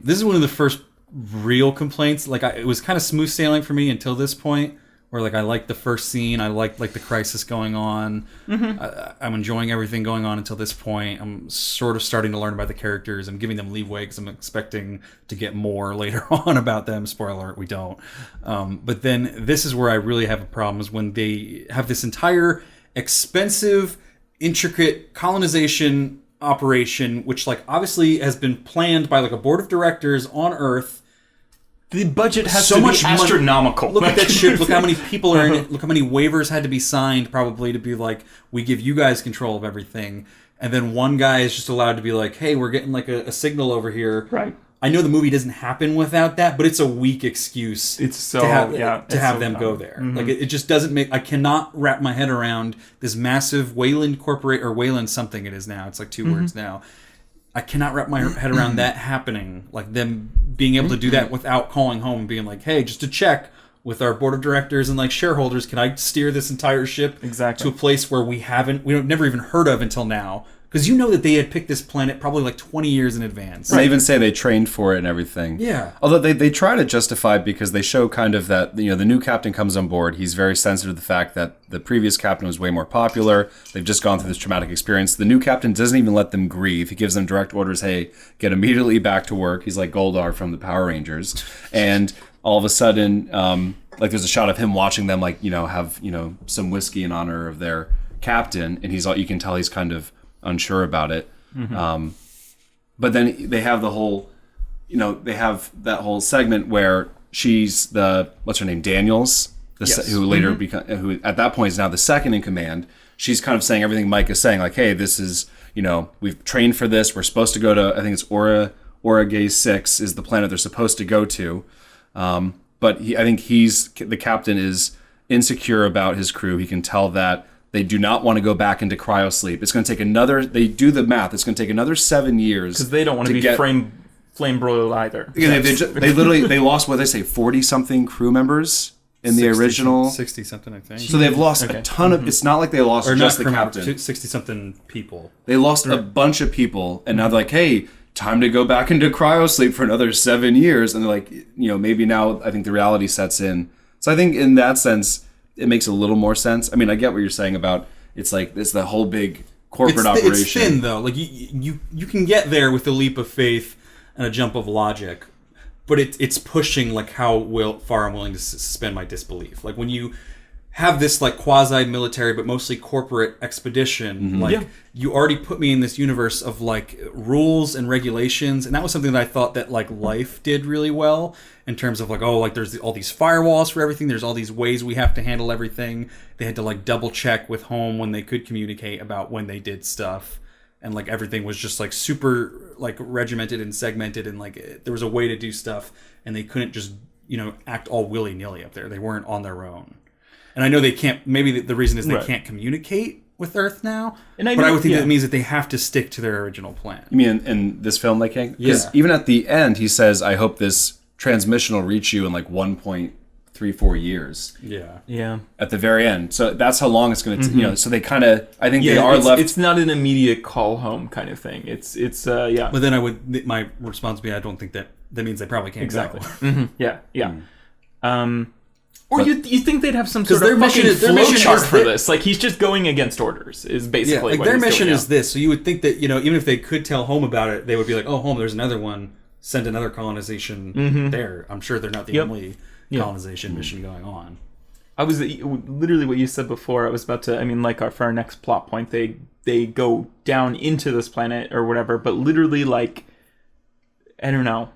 This is one of the first real complaints. Like it was kind of smooth sailing for me until this point, where like I liked the first scene, I liked like the crisis going on. I'm enjoying everything going on until this point. I'm sort of starting to learn about the characters. I'm giving them leeway because I'm expecting to get more later on about them. Spoiler alert, we don't. But then this is where I really have a problem, is when they have this entire expensive, intricate colonization operation, which like obviously has been planned by like a board of directors on Earth. the budget has So to much be money. astronomical. Look at that shit. Look how many people are in it. Look how many waivers had to be signed probably to be like, we give you guys control of everything. And then one guy is just allowed to be like, hey, we're getting like a signal over here. Right. I know the movie doesn't happen without that, but it's a weak excuse. It's so to have, it's to have so them dumb. go there. Like it just doesn't make. I cannot wrap my head around this massive Wayland corporate or Wayland something it is now. It's like two words now. I cannot wrap my head around that happening. Like them being able to do that without calling home and being like, hey, just to check with our board of directors and like shareholders, can I steer this entire ship Exactly. to a place where we've never even heard of until now? Because you know that they had picked this planet probably like 20 years in advance. They even say they trained for it and everything. Yeah. Although they try to justify it because they show kind of that, the new captain comes on board. He's very sensitive to the fact that the previous captain was way more popular. They've just gone through this traumatic experience. The new captain doesn't even let them grieve. He gives them direct orders, hey, get immediately back to work. He's like Goldar from the Power Rangers. And all of a sudden, like there's a shot of him watching them like, have, some whiskey in honor of their captain. And you can tell he's kind of unsure about it. But then they have the whole, they have that whole segment where she's what's her name, Daniels, who later who at that point is now the second in command. She's kind of saying everything Mike is saying, like, hey, this is, we've trained for this. We're supposed to go to, I think it's Oragay 6 is the planet they're supposed to go to. But I think the captain is insecure about his crew. He can tell that they do not want to go back into cryosleep. It's going to take they do the math. It's going to take another 7 years. Because they don't want to be flame broiled either. Yeah, they literally lost, what they say, 40-something crew members in the original. 60 something, I think. So they've lost a ton of. It's not like they lost or just not the crew captain. members, 60 something people. They lost a bunch of people, and now they're like, hey, time to go back into cryosleep for another 7 years. And they're like, maybe now I think the reality sets in. So I think in that sense, it makes a little more sense. I mean, I get what you're saying about it's the whole big corporate operation. It's thin though. Like you can get there with a leap of faith and a jump of logic, but it's pushing like how far I'm willing to suspend my disbelief. Like when you have this like quasi-military but mostly corporate expedition, you already put me in this universe of like rules and regulations, and that was something that I thought that like Life did really well in terms of like, oh, like there's all these firewalls for everything, there's all these ways we have to handle everything. They had to like double check with home when they could communicate about when they did stuff, and like everything was just like super like regimented and segmented, and like there was a way to do stuff, and they couldn't just act all willy-nilly up there. They weren't on their own. And I know they can't. Maybe the reason is they can't communicate with Earth now. But I would think that means that they have to stick to their original plan. You mean in this film they can't? Because even at the end, he says, "I hope this transmission will reach you in like 1.34 years." Yeah. At the very end, so that's how long it's going to. So they kind of. I think they are left. It's not an immediate call home kind of thing. It's yeah. But then my response would be, I don't think that means they probably can't Exactly. go. Yeah. Or you think they'd have some sort their of mission fucking is- their flow mission chart is for that- this? Like he's just going against orders. Is basically like what their he's mission doing, is this. So you would think that even if they could tell home about it, they would be like, oh, home, there's another one. Send another colonization there. I'm sure they're not the only colonization mission going on. I was literally what you said before. I was about to. I mean, like for our next plot point, they go down into this planet or whatever. But literally, like, I don't know.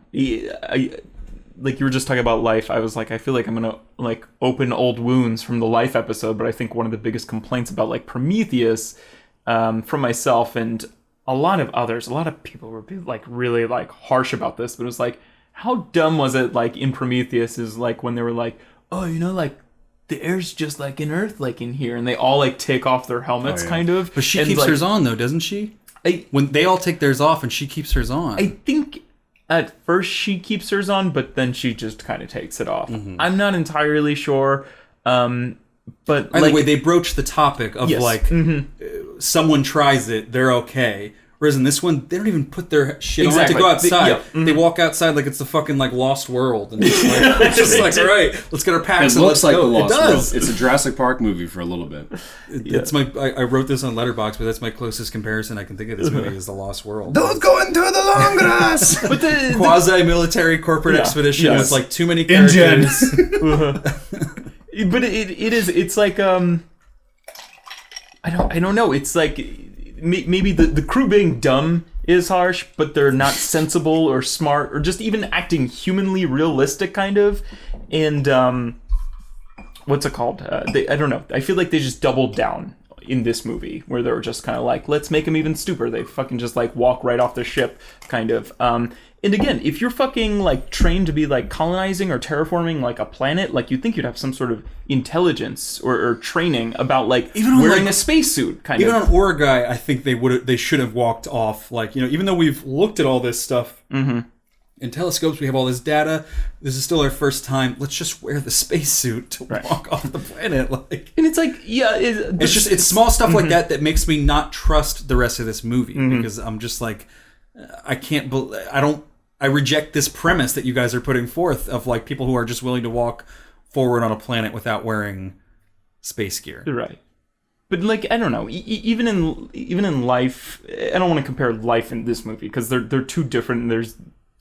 Like you were just talking about Life. I was like, I feel like I'm gonna like open old wounds from the Life episode. But I think one of the biggest complaints about like Prometheus, from myself and a lot of people were like really like harsh about this, but it was like, how dumb was it like in Prometheus is like when they were like, oh, like the air's just like in Earth, like in here, and they all like take off their helmets, kind of. But she and, keeps like, hers on though, doesn't she? When they all take theirs off, and she keeps hers on. I think at first she keeps hers on, but then she just kind of takes it off. Mm-hmm. I'm not entirely sure. But either like, way, they broach the topic of someone tries it, they're okay. Whereas in this one, they don't even put their shit on to go outside. They walk outside like it's the fucking like Lost World, and it's just like, all right, let's get our packs and let's go. It does. It's a Jurassic Park movie for a little bit. It's my. I wrote this on Letterboxd, but that's my closest comparison I can think of this movie is the Lost World. Don't go into the long grass. But the quasi-military corporate expedition with like too many characters. But it's like I don't know. It's like maybe the crew being dumb is harsh, but they're not sensible or smart or just even acting humanly realistic, kind of. And what's it called? I don't know. I feel like they just doubled down in this movie where they were just kind of like, let's make them even stupider. They fucking just like walk right off the ship, kind of. And again, if you're fucking like trained to be like colonizing or terraforming like a planet, like you'd think you'd have some sort of intelligence or training about like even wearing a spacesuit, kind of. Even on Origai, I think they should have walked off. Like, even though we've looked at all this stuff in telescopes, we have all this data. This is still our first time. Let's just wear the spacesuit to walk off the planet. Like, and it's like, it's small stuff like that makes me not trust the rest of this movie because I'm just like, I reject this premise that you guys are putting forth of like people who are just willing to walk forward on a planet without wearing space gear. Right. But like, I don't know, even in life, I don't want to compare life in this movie because they're too different and there's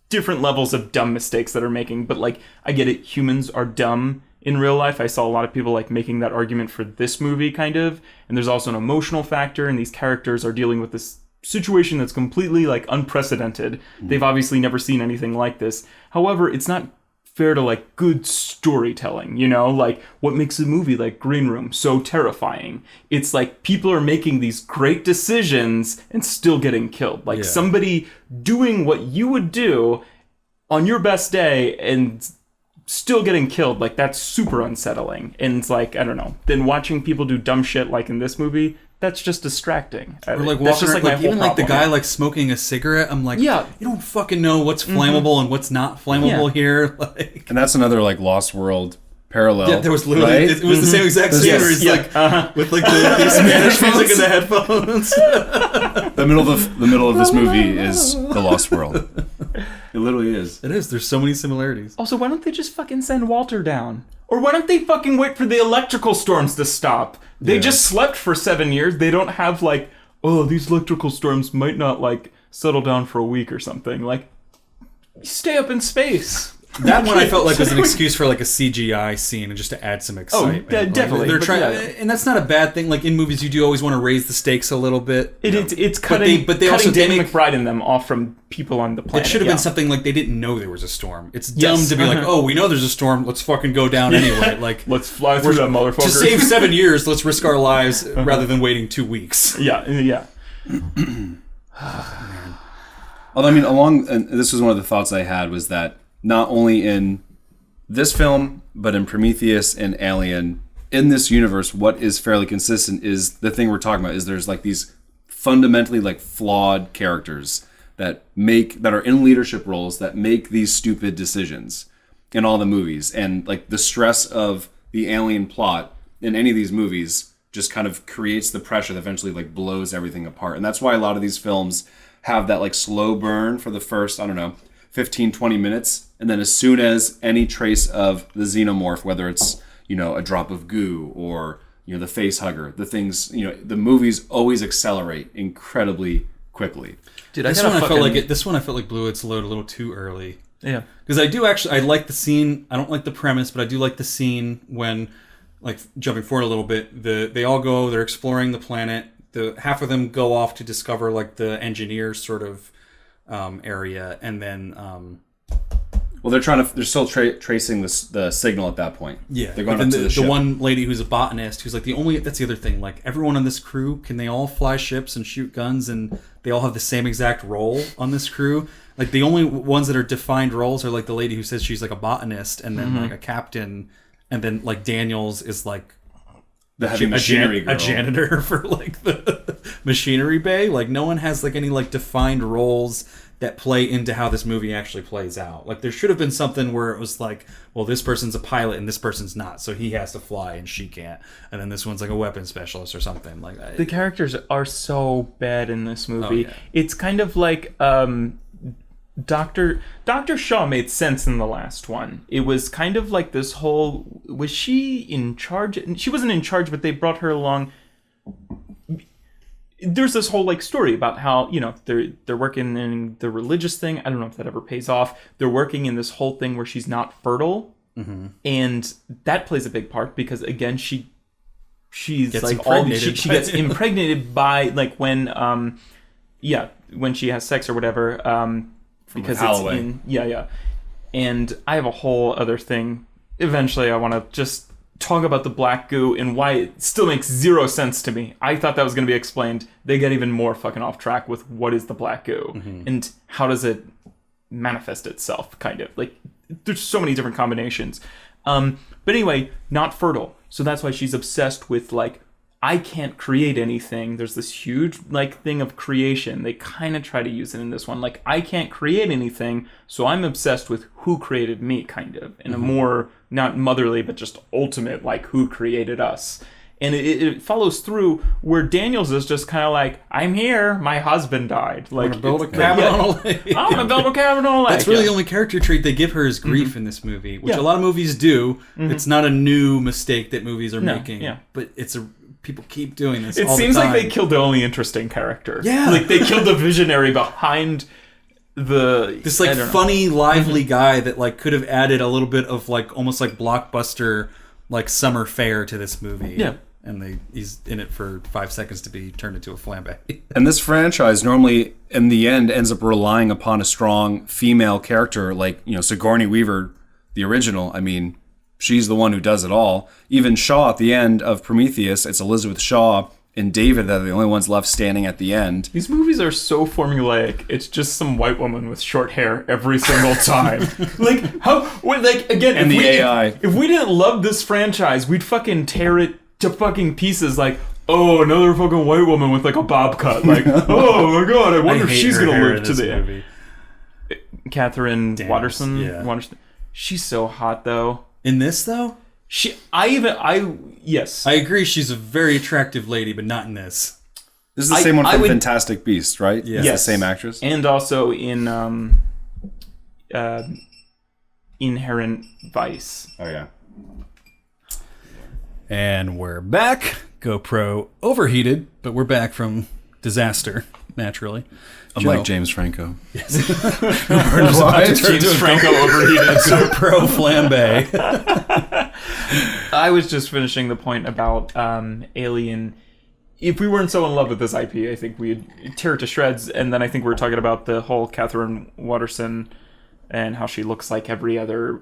different levels of dumb mistakes that are making. But like, I get it, humans are dumb in real life. I saw a lot of people like making that argument for this movie, kind of. And there's also an emotional factor, and these characters are dealing with this situation that's completely like unprecedented. They've obviously never seen anything like this. However, it's not fair to like good storytelling, like what makes a movie like Green Room so terrifying. It's like people are making these great decisions and still getting killed. Like somebody doing what you would do on your best day and still getting killed. Like that's super unsettling. And it's like, I don't know, then watching people do dumb shit like in this movie, that's just distracting. Or like that's just like, even like the guy like smoking a cigarette. I'm like, you don't fucking know what's flammable and what's not flammable here. Like, and that's another like Lost World parallel. Yeah, there was literally it was the same exact scene where he's like with like the Spanish music in the headphones. The middle of this movie is the Lost World. It literally is. It is. There's so many similarities. Also, why don't they just fucking send Walter down? Or why don't they fucking wait for the electrical storms to stop? They just slept for 7 years. They don't have like, oh, these electrical storms might not like settle down for a week or something. Like, stay up in space. That one I felt like was an excuse for like a CGI scene and just to add some excitement. Oh, definitely. They're trying, and that's not a bad thing. Like in movies, you do always want to raise the stakes a little bit. It's cutting, but they cutting also Danny McBride and them off from people on the planet. It should have been something like they didn't know there was a storm. It's dumb to be like, oh, we know there's a storm. Let's fucking go down anyway. Like, let's fly through that motherfucker. To save 7 years, let's risk our lives rather than waiting 2 weeks. Yeah. Although I mean, and this was one of the thoughts I had was that not only in this film, but in Prometheus and Alien, in this universe, what is fairly consistent is the thing we're talking about is there's like these fundamentally like flawed characters that are in leadership roles that make these stupid decisions in all the movies. And like the stress of the alien plot in any of these movies just kind of creates the pressure that eventually like blows everything apart. And that's why a lot of these films have that like slow burn for the first, 15, 20 minutes. And then as soon as any trace of the xenomorph, whether it's, a drop of goo or, the face hugger, the things, the movies always accelerate incredibly quickly. Dude, this one I felt like blew its load a little too early. Yeah. Because I like the scene. I don't like the premise, but I do like the scene when, like, jumping forward a little bit, they all go, they're exploring the planet. Half of them go off to discover, like, the engineer sort of area, and then Well, they're still tracing the signal at that point. Yeah, they're going but up then to the ship. the one lady who's a botanist, who's like that's the other thing. Like everyone on this crew, can they all fly ships and shoot guns, and they all have the same exact role on this crew? Like the only ones that are defined roles are like the lady who says she's like a botanist, and then like a captain, and then like Daniels is like the heavy machinery girl. A janitor for like the machinery bay. Like no one has like any like defined roles that play into how this movie actually plays out. Like there should have been something where it was like, well, this person's a pilot and this person's not, so he has to fly and she can't. And then this one's like a weapons specialist or something like that. The characters are so bad in this movie. Oh, yeah. It's kind of like Dr. Shaw made sense in the last one. It was kind of like this whole, was she in charge? She wasn't in charge, but they brought her along. There's this whole like story about how, you know, they're working in the religious thing. I don't know if that ever pays off. They're working in this whole thing where she's not fertile. Mm-hmm. And that plays a big part because again, she's gets like she gets impregnated by like when she has sex or whatever, because it's Holloway. yeah. And I have a whole other thing. Eventually I want to just talk about the black goo and why it still makes zero sense to me. I thought that was going to be explained. They get even more fucking off track with what is the black goo and how does it manifest itself, kind of. Like, there's so many different combinations. But anyway, not fertile. So that's why she's obsessed with, like, I can't create anything. There's this huge, like, thing of creation. They kind of try to use it in this one. Like, I can't create anything, so I'm obsessed with who created me, kind of. In a more, not motherly, but just ultimate, like, who created us. And it follows through where Daniels is just kind of like, I'm here, my husband died. Like, I'm gonna build a cabin on a lake. I'm gonna build a cabin on a lake. That's really the only character trait they give her is grief in this movie, which a lot of movies do. It's not a new mistake that movies are making, but people keep doing this. It all seems the time. like they killed the only interesting character. Yeah. Like they killed the visionary behind this like funny, lively guy that like could have added a little bit of like almost like blockbuster like summer fare to this movie. Yeah. And he's in it for 5 seconds to be turned into a flambe. And this franchise normally, in the end, ends up relying upon a strong female character, like, you know, Sigourney Weaver, the original. I mean, she's the one who does it all. Even Shaw at the end of Prometheus, it's Elizabeth Shaw and David that are the only ones left standing at the end. These movies are so formulaic. It's just some white woman with short hair every single time. Again, And the AI. If we didn't love this franchise, we'd fucking tear it to fucking pieces. Like, oh, another fucking white woman with like a bob cut. Like, oh my god, I wonder if she's gonna live to the end. Catherine Watterson. Yeah. Watterson. She's so hot though. In this though? Yes. I agree she's a very attractive lady, but not in this. This is the same one from Fantastic Beasts, right? Yeah. It's Yes. the same actress. And also in Inherent Vice. Oh, yeah. And we're back. GoPro overheated, but we're back from disaster, naturally. Unlike James Franco. James Franco overheated GoPro flambe. I was just finishing the point about Alien. If we weren't so in love with this IP, I think we'd tear it to shreds. And then I think we were talking about the whole Catherine Watterson and how she looks like every other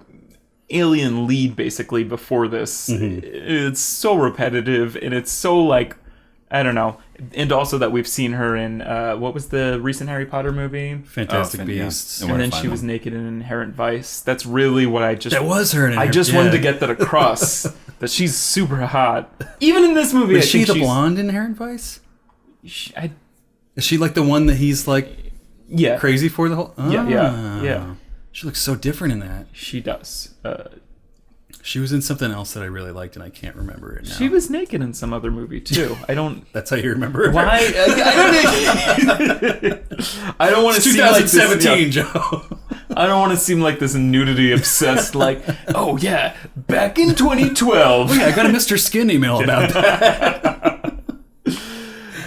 Alien lead, basically, before this. It's so repetitive, and it's so, like, I don't know. And also that we've seen her in, what was the recent Harry Potter movie? Fantastic Beasts. And then she was naked in Inherent Vice. That's really what I just... That was her in I just wanted to get that across. That she's super hot. Even in this movie, Is she the blonde in Inherent Vice? Is she like the one that he's like crazy for the whole... Yeah. She looks so different in that. She does. She was in something else that I really liked, and I can't remember it now. She was naked in some other movie, too. I don't... That's how you remember it? Why? I don't want to seem like this... 2017, Joe. I don't want to seem like this nudity-obsessed, like, oh, yeah, back in 2012. Oh, yeah, I got a Mr. Skin email about that.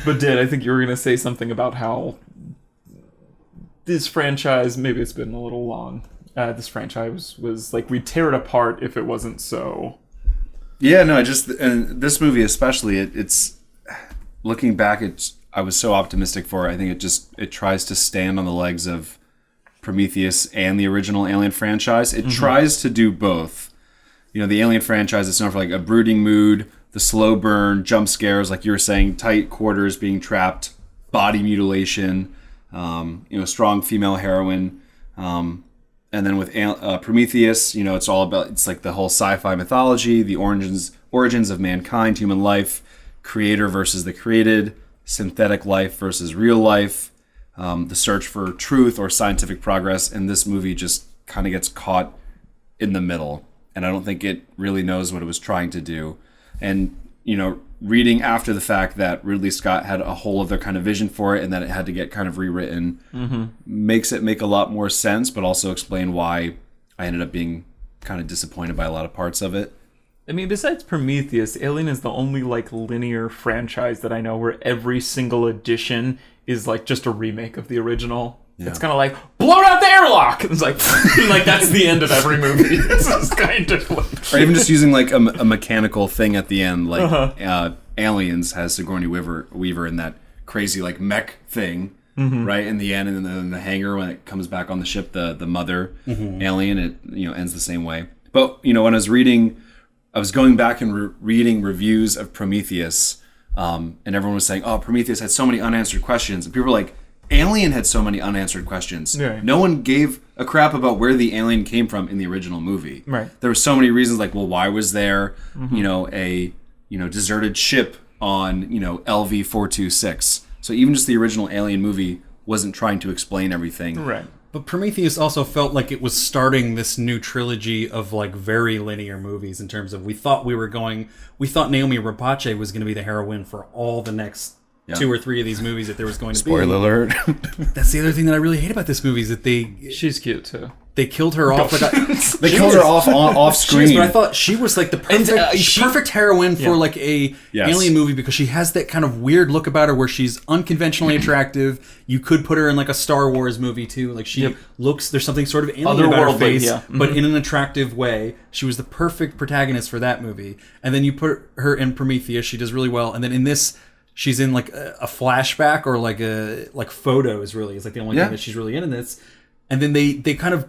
But, Dad, I think you were going to say something about how this franchise, maybe it's been a little long, this franchise was like, we'd tear it apart if it wasn't so... Yeah, no, and this movie especially, it's looking back, I was so optimistic for it. I think it tries to stand on the legs of Prometheus and the original Alien franchise. It tries to do both. You know, the Alien franchise is known for like a brooding mood, the slow burn, jump scares, like you were saying, tight quarters, being trapped, body mutilation, strong female heroine. And then with Prometheus, you know, it's like the whole sci-fi mythology, the origins of mankind, human life, creator versus the created, synthetic life versus real life, the search for truth or scientific progress. And this movie just kind of gets caught in the middle. And I don't think it really knows what it was trying to do. And, you know, reading after the fact that Ridley Scott had a whole other kind of vision for it and that it had to get kind of rewritten makes it make a lot more sense, but also explain why I ended up being kind of disappointed by a lot of parts of it. I mean, besides Prometheus, Alien is the only like linear franchise that I know where every single edition is like just a remake of the original. Yeah. It's kind of like, blow out the airlock! It's like, like that's the end of every movie. It's just kind of like... Or even just using like a mechanical thing at the end, like Aliens has Sigourney Weaver in that crazy like mech thing, right, in the end, and then the hangar when it comes back on the ship, the mother alien, it ends the same way. But, you know, when I was going back and reading reviews of Prometheus, and everyone was saying, oh, Prometheus had so many unanswered questions. And people were like, Alien had so many unanswered questions. Yeah. No one gave a crap about where the alien came from in the original movie. Right. There were so many reasons, like, well, why was there, a deserted ship on, LV-426? So even just the original Alien movie wasn't trying to explain everything. Right. But Prometheus also felt like it was starting this new trilogy of like very linear movies in terms of we thought Naomi Rapace was going to be the heroine for all the next 2 or 3 of these movies that there was going to be. Spoiler alert. That's the other thing that I really hate about this movie is that she's cute too. They killed her off. They killed her off screen. But I thought she was like the perfect heroine for like a alien movie because she has that kind of weird look about her where she's unconventionally attractive. You could put her in like a Star Wars movie too. Like she looks, there's something sort of alien about her face, but in an attractive way. She was the perfect protagonist for that movie. And then you put her in Prometheus. She does really well. And then in this, she's in like a flashback or like photos. Really, it's like the only thing that she's really in this. And then they kind of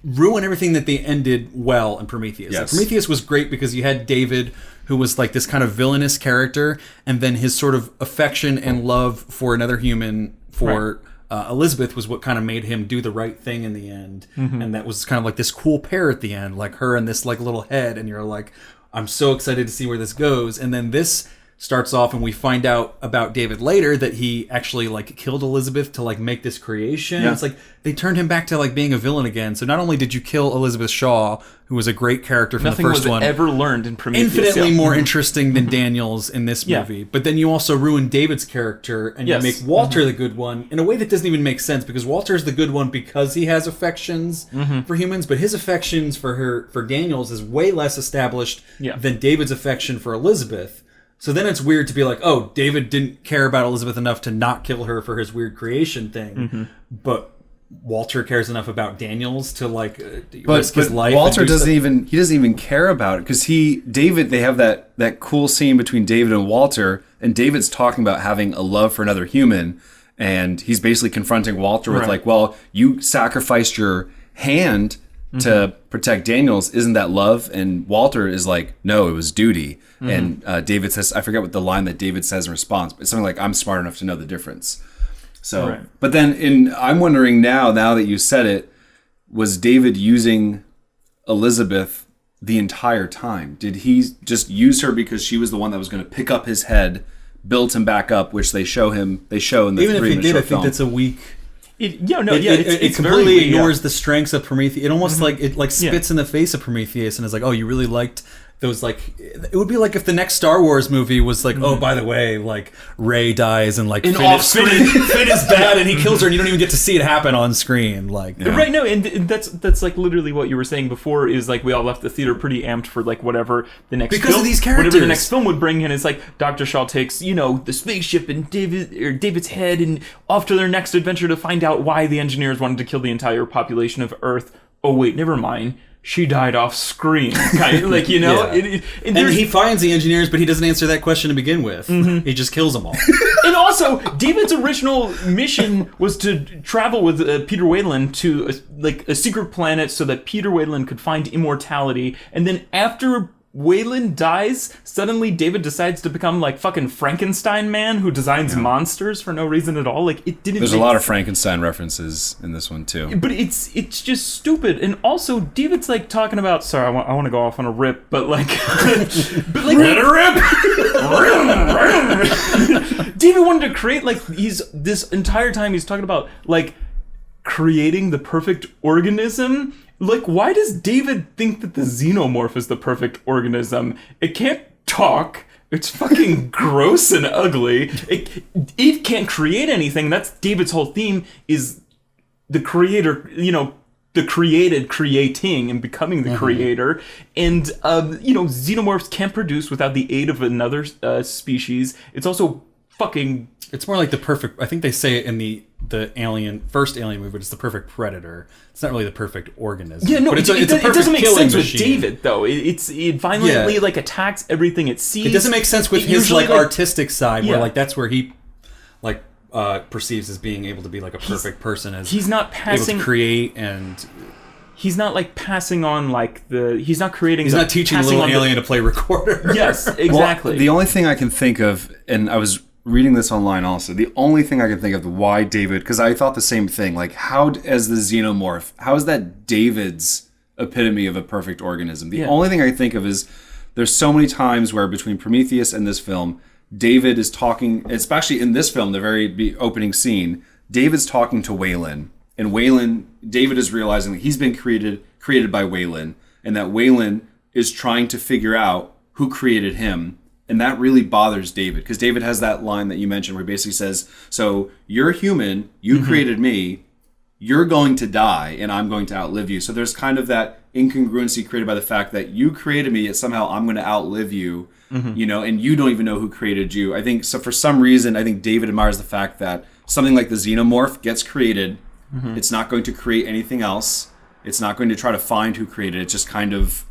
ruin everything that they ended well in Prometheus. Yes. Like, Prometheus was great because you had David, who was like this kind of villainous character, and then his sort of affection and love for another human, for Elizabeth, was what kind of made him do the right thing in the end. And that was kind of like this cool pair at the end, like her and this like little head, and you're like, I'm so excited to see where this goes. And then this starts off and we find out about David later that he actually like killed Elizabeth to like make this creation. It's like they turned him back to like being a villain again. So not only did you kill Elizabeth Shaw, who was a great character from the first one, ever learned in Prometheus, infinitely more interesting than Daniel's in this movie, but then you also ruin David's character and you make Walter the good one in a way that doesn't even make sense, because Walter's the good one because he has affections for humans, but his affections for Daniel's is way less established than David's affection for Elizabeth. So then it's weird to be like, oh, David didn't care about Elizabeth enough to not kill her for his weird creation thing, but Walter cares enough about Daniels to like risk his life. Walter doesn't even care about it, because they have that cool scene between David and Walter, and David's talking about having a love for another human, and he's basically confronting Walter with like, well, you sacrificed your hand to protect Daniels, isn't that love? And Walter is like, no, it was duty. And David says, I forget what the line that David says in response, but it's something like, I'm smart enough to know the difference. So, but then I'm wondering now that you said it, was David using Elizabeth the entire time? Did he just use her because she was the one that was going to pick up his head, build him back up, which they show in the Even 3 if he minute did, I short think film. that's a weak... It's completely ignores the strengths of Prometheus. It almost like it like spits in the face of Prometheus and is like, oh, you really liked those, like, it would be like if the next Star Wars movie was like, oh, by the way, like Rey dies and like Finn is bad and he kills her and you don't even get to see it happen on screen, like right. No, and that's like literally what you were saying before, is like we all left the theater pretty amped for like whatever the next because of these characters, whatever the next film would bring in. It's like Dr. Shaw takes the spaceship and David's head and off to their next adventure to find out why the engineers wanted to kill the entire population of Earth. Oh wait, never mind. She died off screen, kind of like, and he finds the engineers, but he doesn't answer that question to begin with. He just kills them all. And also, David's original mission was to travel with Peter Wayland to a secret planet so that Peter Wayland could find immortality. And then after Wayland dies, suddenly David decides to become like fucking Frankenstein man who designs monsters for no reason at all. Like, it didn't. There's a lot of Frankenstein references in this one too. But it's just stupid. And also, David's like talking about. Sorry, I want to go off on a rip, but like, Let her rip. David wanted to create like this entire time he's talking about like creating the perfect organism. Like, why does David think that the xenomorph is the perfect organism? It can't talk. It's fucking gross and ugly. It can't create anything. That's David's whole theme, is the creator, the created creating and becoming the creator. And, xenomorphs can't produce without the aid of another species. It's also fucking... It's more like the perfect... I think they say it in the first Alien movie, but it's the perfect predator. It's not really the perfect organism. Yeah, no, but it doesn't make sense machine. with David, though. It violently like attacks everything it sees. It doesn't make sense with his usually, artistic side, where Yeah. like that's where he perceives as being able to be like a perfect person, as he's not passing able to create, and he's not like passing on like he's not creating. he's not teaching a little alien to play recorder. Yes, exactly. Well, the only thing I can think of, and I was reading this online also, the only thing I can think of why David, because I thought the same thing, like how as the xenomorph, how is that David's epitome of a perfect organism? The only thing I can think of is there's so many times where between Prometheus and this film, David is talking, especially in this film, the very opening scene, David's talking to Wayland, and David is realizing that he's been created by Wayland, and that Wayland is trying to figure out who created him. And that really bothers David, because David has that line that you mentioned where he basically says, so you're human, you created me, you're going to die, and I'm going to outlive you. So there's kind of that incongruency created by the fact that you created me, yet somehow I'm going to outlive you, and you don't even know who created you. I think, so for some reason, I think David admires the fact that something like the xenomorph gets created, it's not going to create anything else, it's not going to try to find who created it, just kind of...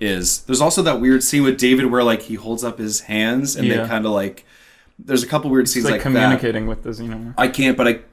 There's also that weird scene with David where like he holds up his hands and they kind of like there's a couple weird scenes like communicating that. with the xenomorph. I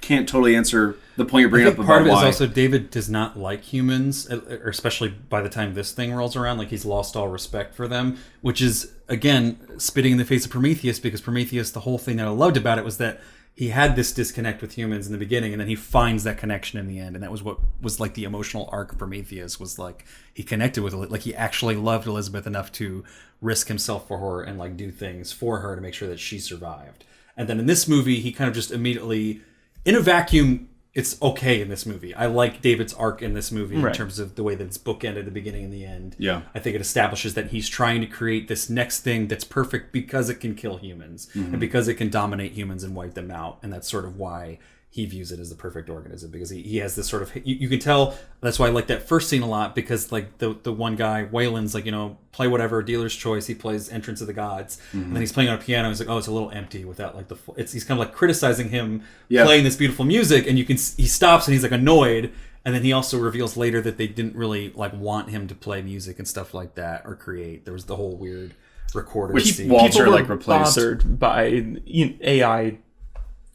can't totally answer the point you're bringing up about part of it why. is also David does not like humans, or especially by the time this thing rolls around, like he's lost all respect for them, which is again spitting in the face of Prometheus, because Prometheus, the whole thing that I loved about it was that he had this disconnect with humans in the beginning, and then he finds that connection in the end, and that was what was like the emotional arc of Prometheus, was like he connected with, like he actually loved Elizabeth enough to risk himself for her and like do things for her to make sure that she survived. And then in this movie, he kind of just immediately, in a vacuum, it's okay in this movie. I like David's arc in this movie in terms of the way that it's bookended, the beginning and the end. Yeah. I think it establishes that he's trying to create this next thing that's perfect because it can kill humans and because it can dominate humans and wipe them out. And that's sort of why he views it as the perfect organism, because he has this sort of, you can tell, that's why I like that first scene a lot, because like the one guy, Wayland's like, play whatever, dealer's choice, he plays Entrance of the Gods, and then he's playing on a piano, he's like, oh, it's a little empty without like he's kind of like criticizing him playing this beautiful music, and he stops and he's like annoyed, and then he also reveals later that they didn't really like want him to play music and stuff like that or create. There was the whole weird recorder scene. Walter People were like replaced. bothered by AI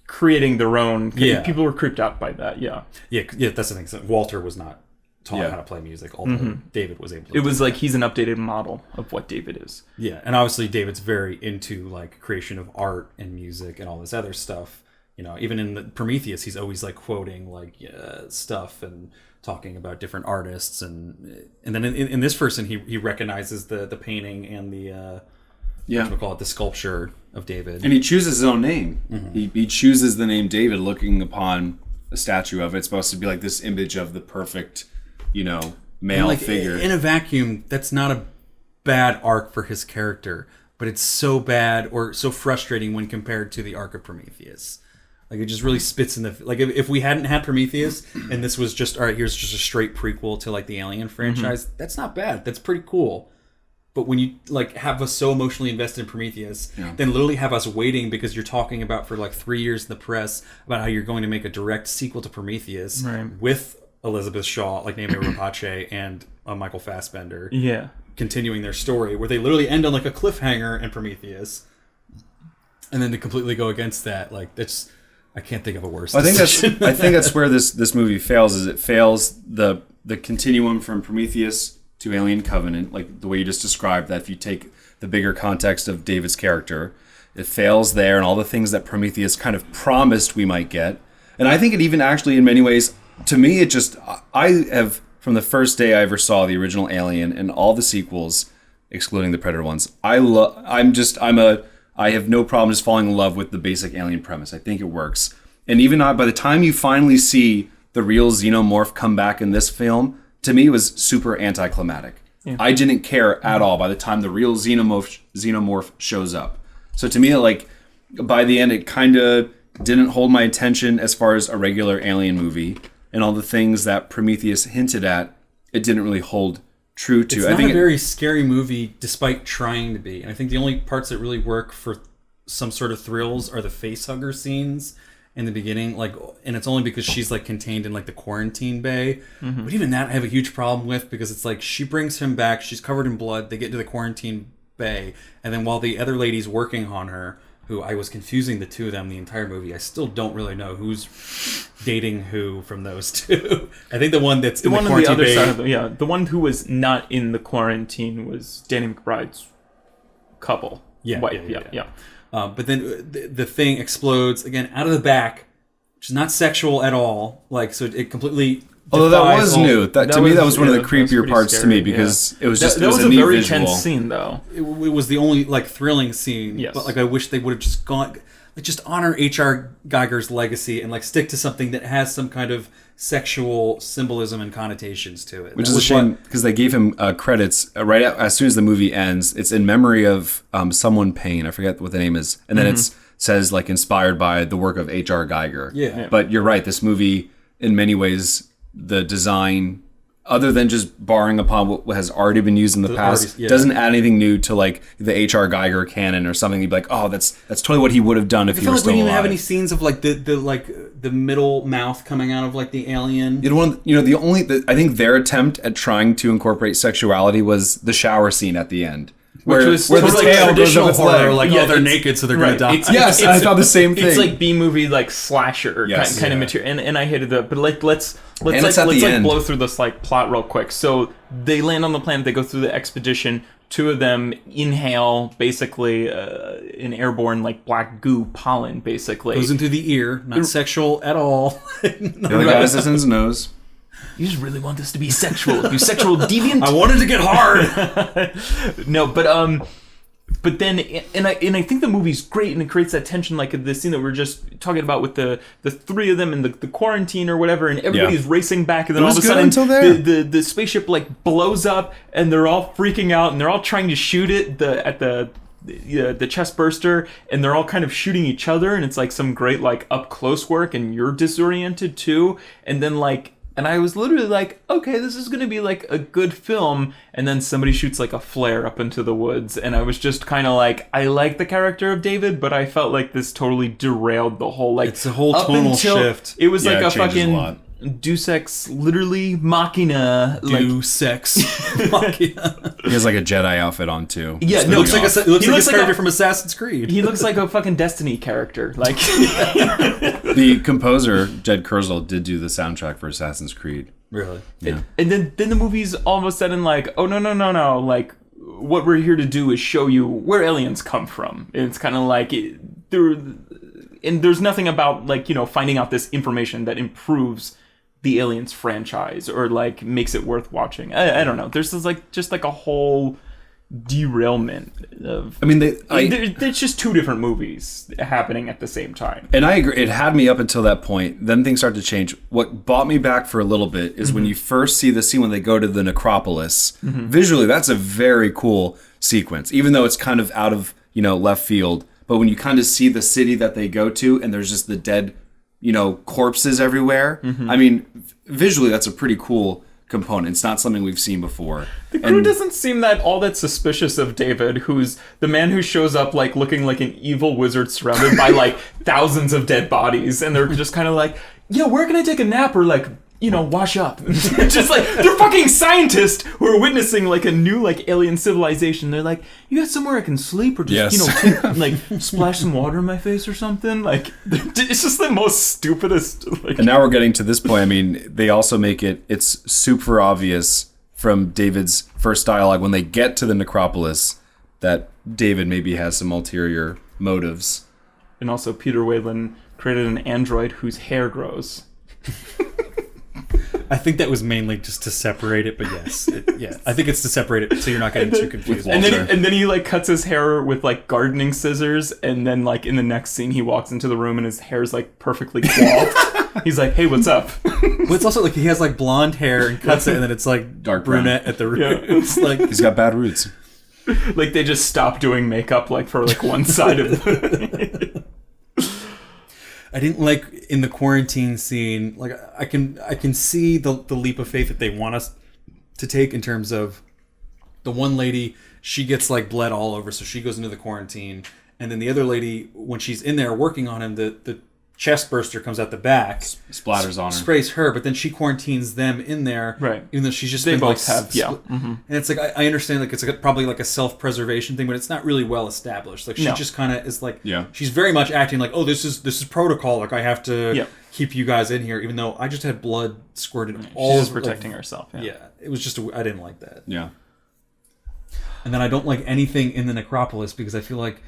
creating their own. People were creeped out by that. Yeah, that's the thing. So Walter was not taught how to play music, although David was able to. It was like he's an updated model of what David is. Yeah, and obviously David's very into like creation of art and music and all this other stuff. Even in the Prometheus, he's always like quoting like stuff and talking about different artists, and then in this person he recognizes the painting and the the sculpture of David, and he chooses his own name. He chooses the name David, looking upon a statue of it. It's supposed to be like this image of the perfect, male figure. In a vacuum, that's not a bad arc for his character, but it's so bad or so frustrating when compared to the arc of Prometheus. Like it just really spits in the like if we hadn't had Prometheus and this was just, all right, here's just a straight prequel to like the Alien franchise, that's not bad. That's pretty cool. But when you like have us so emotionally invested in Prometheus, then literally have us waiting because you're talking about for like 3 years in the press about how you're going to make a direct sequel to Prometheus with Elizabeth Shaw, like Naomi Rapace, and Michael Fassbender, continuing their story, where they literally end on like a cliffhanger in Prometheus. and then to completely go against that, like that's I can't think of a worse. I think decision. that's where this movie fails. Is it fails the continuum from Prometheus to Alien Covenant, like the way you just described. That if you take the bigger context of David's character, it fails there, and all the things that Prometheus kind of promised we might get. And I think it even actually, in many ways, to me, it just I have from the first day I ever saw the original Alien and all the sequels, excluding the Predator ones. I have no problem just falling in love with the basic Alien premise. I think it works. And even by the time you finally see the real xenomorph come back in this film, to me it was super anticlimactic. Yeah. I didn't care at all by the time the real xenomorph shows up. So to me, like, by the end, it kind of didn't hold my attention as far as a regular Alien movie. And all the things that Prometheus hinted at, it didn't really hold true to. It's not a very scary movie, despite trying to be. And I think the only parts that really work for some sort of thrills are the facehugger scenes in the beginning. Like, and it's only because she's like contained in like the quarantine bay. Mm-hmm. But even that, I have a huge problem with because it's like she brings him back. She's covered in blood. They get to the quarantine bay, and then while the other lady's working on her, who I was confusing the two of them the entire movie. I still don't really know who's dating who from those two. I think the one that's the one on the other side of the one who was not in the quarantine was Danny McBride's couple. Yeah. But then the thing explodes again out of the back, which is not sexual at all. Like, so it completely. Although that was new. To me, that was one of the creepier parts to me because it was just that was a very visual. tense scene though. It was the only like thrilling scene. Yes. But like I wish they would have just gone, like just honor H.R. Geiger's legacy and like stick to something that has some kind of sexual symbolism and connotations to it. Which is a shame because they gave him credits right as soon as the movie ends. It's in memory of someone Payne. I forget what the name is, and then it says like inspired by the work of H.R. Geiger. Yeah. But you're right. This movie, in many ways, the design, other than just borrowing upon what has already been used in the past, doesn't add anything new to like the H.R. Geiger canon or something. You'd be like, oh, that's totally what he would have done if he were still alive. We didn't even have any scenes of like the middle mouth coming out of like the alien. I think their attempt at trying to incorporate sexuality was the shower scene at the end. Where the tail goes up its leg. Like, they're naked, so they're going to die. I thought the same thing. It's like B-movie, like slasher kind of material. And I hated that. But like, let's blow through this like plot real quick. So they land on the planet. They go through the expedition. Two of them inhale basically an airborne like black goo pollen. Basically goes into the ear. Not sexual at all. The other guy is in his nose. You just really want this to be sexual. You sexual deviant. I wanted to get hard. No, but then, and I think the movie's great, and it creates that tension, like the scene that we were just talking about with the three of them in the quarantine or whatever, and everybody's racing back, and then all of a sudden the spaceship like blows up, and they're all freaking out, and they're all trying to shoot it at the chest burster, and they're all kind of shooting each other, and it's like some great like up close work, and you're disoriented too, and then like. And I was literally like, okay, this is going to be like a good film. And then somebody shoots like a flare up into the woods. And I was just kind of like, I like the character of David, but I felt like this totally derailed the whole like. It's a whole tonal shift. It was like a fucking Deus Ex literally Machina. Deus Ex Machina. He has like a Jedi outfit on too. Yeah, no, looks like a character from Assassin's Creed. He looks like a fucking Destiny character. Like the composer Jed Kurzel did do the soundtrack for Assassin's Creed. Really? Yeah. And then the movie's all of a sudden like, oh no, like what we're here to do is show you where aliens come from. And it's kind of like there's nothing about like finding out this information that improves the Aliens franchise or like makes it worth watching. I don't know. There's just like a whole derailment of. I mean, there's just two different movies happening at the same time. And I agree. It had me up until that point. Then things start to change. What brought me back for a little bit is when you first see the scene when they go to the necropolis. Visually, that's a very cool sequence, even though it's kind of out of left field. But when you kind of see the city that they go to, and there's just the dead corpses everywhere. I mean, visually, that's a pretty cool component. It's not something we've seen before. The crew doesn't seem all that suspicious of David, who's the man who shows up like looking like an evil wizard surrounded by like thousands of dead bodies, and they're just kind of like, yeah, where can I take a nap? Or like, wash up. Just like, they're fucking scientists who are witnessing like a new like alien civilization. They're like, you got somewhere I can sleep or just, like splash some water in my face or something? Like, it's just the most stupidest. Like... And now we're getting to this point. I mean, they also make it's super obvious from David's first dialogue when they get to the necropolis that David maybe has some ulterior motives. And also Peter Whalen created an android whose hair grows. I think that was mainly just to separate it, but yes. I think it's to separate it so you're not getting too confused. And then he like cuts his hair with like gardening scissors, and then like in the next scene he walks into the room and his hair's like perfectly coiffed. He's like, hey, what's up? Well, it's also like he has like blonde hair and cuts it, and then it's like dark brunette brown at the root. Yeah. It's like he's got bad roots. Like they just stopped doing makeup like for like one side of the... I didn't like in the quarantine scene, like I can see the leap of faith that they want us to take in terms of the one lady, she gets like bled all over, so she goes into the quarantine, and then the other lady, when she's in there working on him, the chest burster comes out the back, splatters on her, sprays her, but then she quarantines them in there, right? Even though she's just they been both like, have, mm-hmm. And it's like I understand like it's like probably like a self-preservation thing, but it's not really well established. Like she just kind of is like, she's very much acting like, oh, this is protocol. Like I have to keep you guys in here, even though I just had blood squirted all. She's just protecting herself. Yeah, it was just I didn't like that. Yeah. And then I don't like anything in the necropolis because I feel like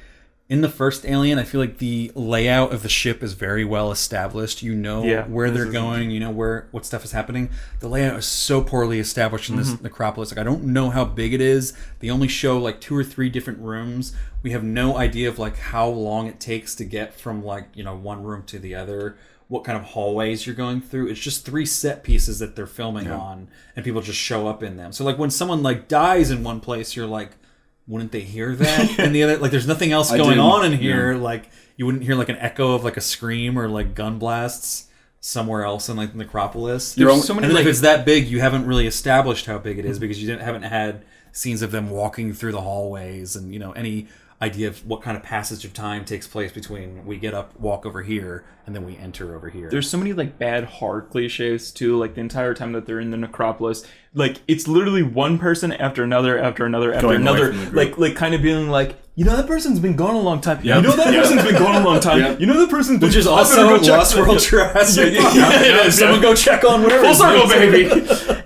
in the first Alien, I feel like the layout of the ship is very well established. You know where they're going. You know what stuff is happening. The layout is so poorly established in this necropolis. Like I don't know how big it is. They only show like 2 or 3 different rooms. We have no idea of like how long it takes to get from like one room to the other. What kind of hallways you're going through. It's just 3 set pieces that they're filming on, and people just show up in them. So like when someone like dies in one place, you're like, wouldn't they hear that? And the other, like, there's nothing else going on in here. Yeah. Like, you wouldn't hear like an echo of like a scream or like gun blasts somewhere else in like the necropolis. There's so many. And if it's that big, you haven't really established how big it is because you haven't had scenes of them walking through the hallways and any idea of what kind of passage of time takes place between we get up, walk over here, and then we enter over here. There's so many like bad horror cliches too. Like the entire time that they're in the necropolis, like it's literally one person after another, like kind of being like, that person's been gone a long time. Yep. That person's been gone a long time. Yep. That person's been. Which is also Lost World Jurassic. Someone go check on where. Full circle, baby.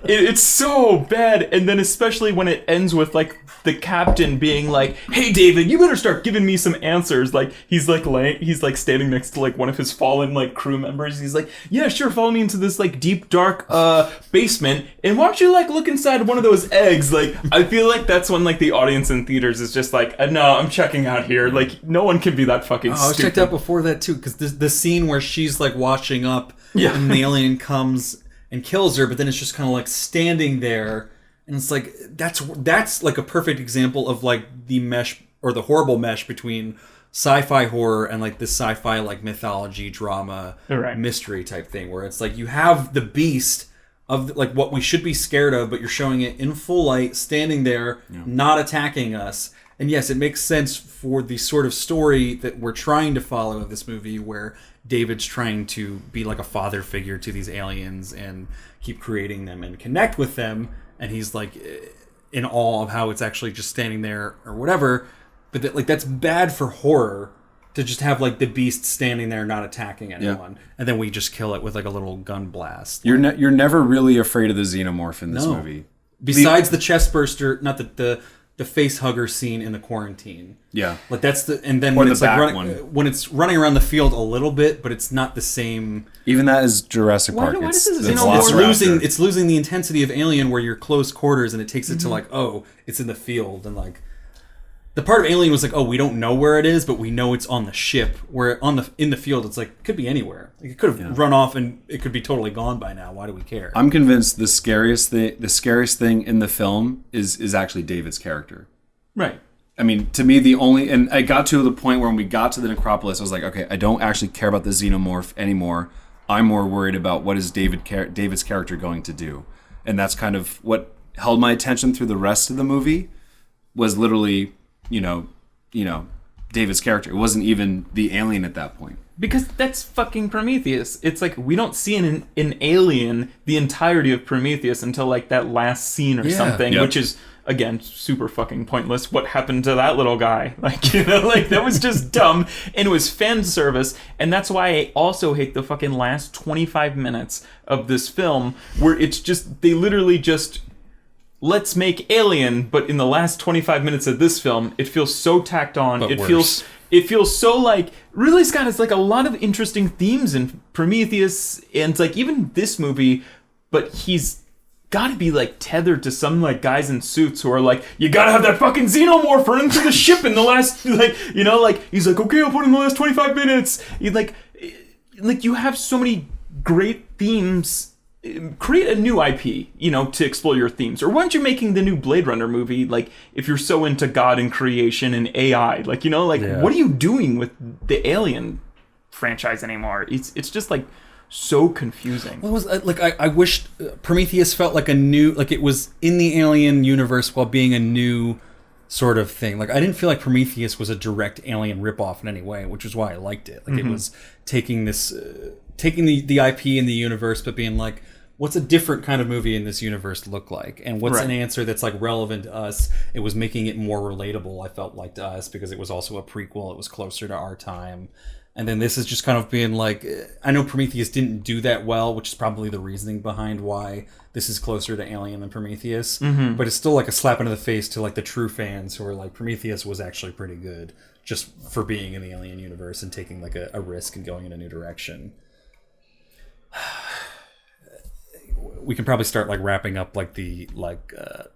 It's so bad, and then especially when it ends with like the captain being like, "Hey, David, you better start giving me some answers." Like he's like standing next to like one of his fallen like crew members. He's like, "Yeah, sure, follow me into this like deep dark basement, and why don't you like look inside one of those eggs?" Like I feel like that's when like the audience in theaters is just like, "No, I'm checking out here." Like no one can be that fucking stupid. I was checked out before that too, because the scene where she's like washing up, and the alien comes and kills her, but then it's just kind of like standing there. And it's like that's like a perfect example of like the mesh or the horrible mesh between sci-fi horror and like this sci-fi like mythology drama mystery type thing, where it's like you have the beast of like what we should be scared of, but you're showing it in full light, standing there, not attacking us. And yes, it makes sense for the sort of story that we're trying to follow in this movie, where David's trying to be like a father figure to these aliens and keep creating them and connect with them. And he's like in awe of how it's actually just standing there or whatever. But that's bad for horror to just have like the beast standing there not attacking anyone, and then we just kill it with like a little gun blast. You're never really afraid of the xenomorph in this movie. Besides the chest burster, not the face hugger scene in the quarantine. Yeah, like that's and then when it's like when it's running around the field a little bit, but it's not the same. Even that is Jurassic Park. It's losing the intensity of Alien, where you're close quarters, and it takes it to like, oh, it's in the field, and like the part of Alien was like, oh, we don't know where it is, but we know it's on the ship. Where in the field, it's like it could be anywhere. Like, it could have run off, and it could be totally gone by now. Why do we care? I'm convinced the scariest thing in the film is actually David's character. Right. I mean, to me, and I got to the point where when we got to the necropolis, I was like, okay, I don't actually care about the xenomorph anymore. I'm more worried about what is David's character going to do. And that's kind of what held my attention through the rest of the movie, was literally, David's character. It wasn't even the alien at that point. Because that's fucking Prometheus. It's like we don't see an alien the entirety of Prometheus until like that last scene or something, which is again super fucking pointless. What happened to that little guy? Like, you know, like that was just dumb, and it was fan service, and that's why I also hate the fucking last 25 minutes of this film where it's just they literally just let's make Alien, but in the last 25 minutes of this film, it feels so tacked on. But It feels so like really, Scott. It's like a lot of interesting themes in Prometheus, and it's like even this movie, but he's got to be like tethered to some like guys in suits who are like, you gotta have that fucking xenomorph run into the ship in the last like, you know, like he's like, okay, I'll put in the last 25 minutes. You like you have so many great themes. Create a new IP, you know, to explore your themes. Or why aren't you making the new Blade Runner movie, like, if you're so into God and creation and AI? Like, you know, like, what are you doing with the Alien franchise anymore? It's just, like, so confusing. Well, it was, like, I wished Prometheus felt like a new... Like, it was in the Alien universe while being a new sort of thing. Like, I didn't feel like Prometheus was a direct Alien ripoff in any way, which is why I liked it. Like, it was taking this... taking the IP in the universe, but being like, what's a different kind of movie in this universe look like? And what's an answer that's like relevant to us? It was making it more relatable, I felt like, to us, because it was also a prequel. It was closer to our time. And then this is just kind of being like, I know Prometheus didn't do that well, which is probably the reasoning behind why this is closer to Alien than Prometheus. But it's still like a slap into the face to like the true fans who are like, Prometheus was actually pretty good just for being in the Alien universe and taking like a risk and going in a new direction. We can probably start like wrapping up like the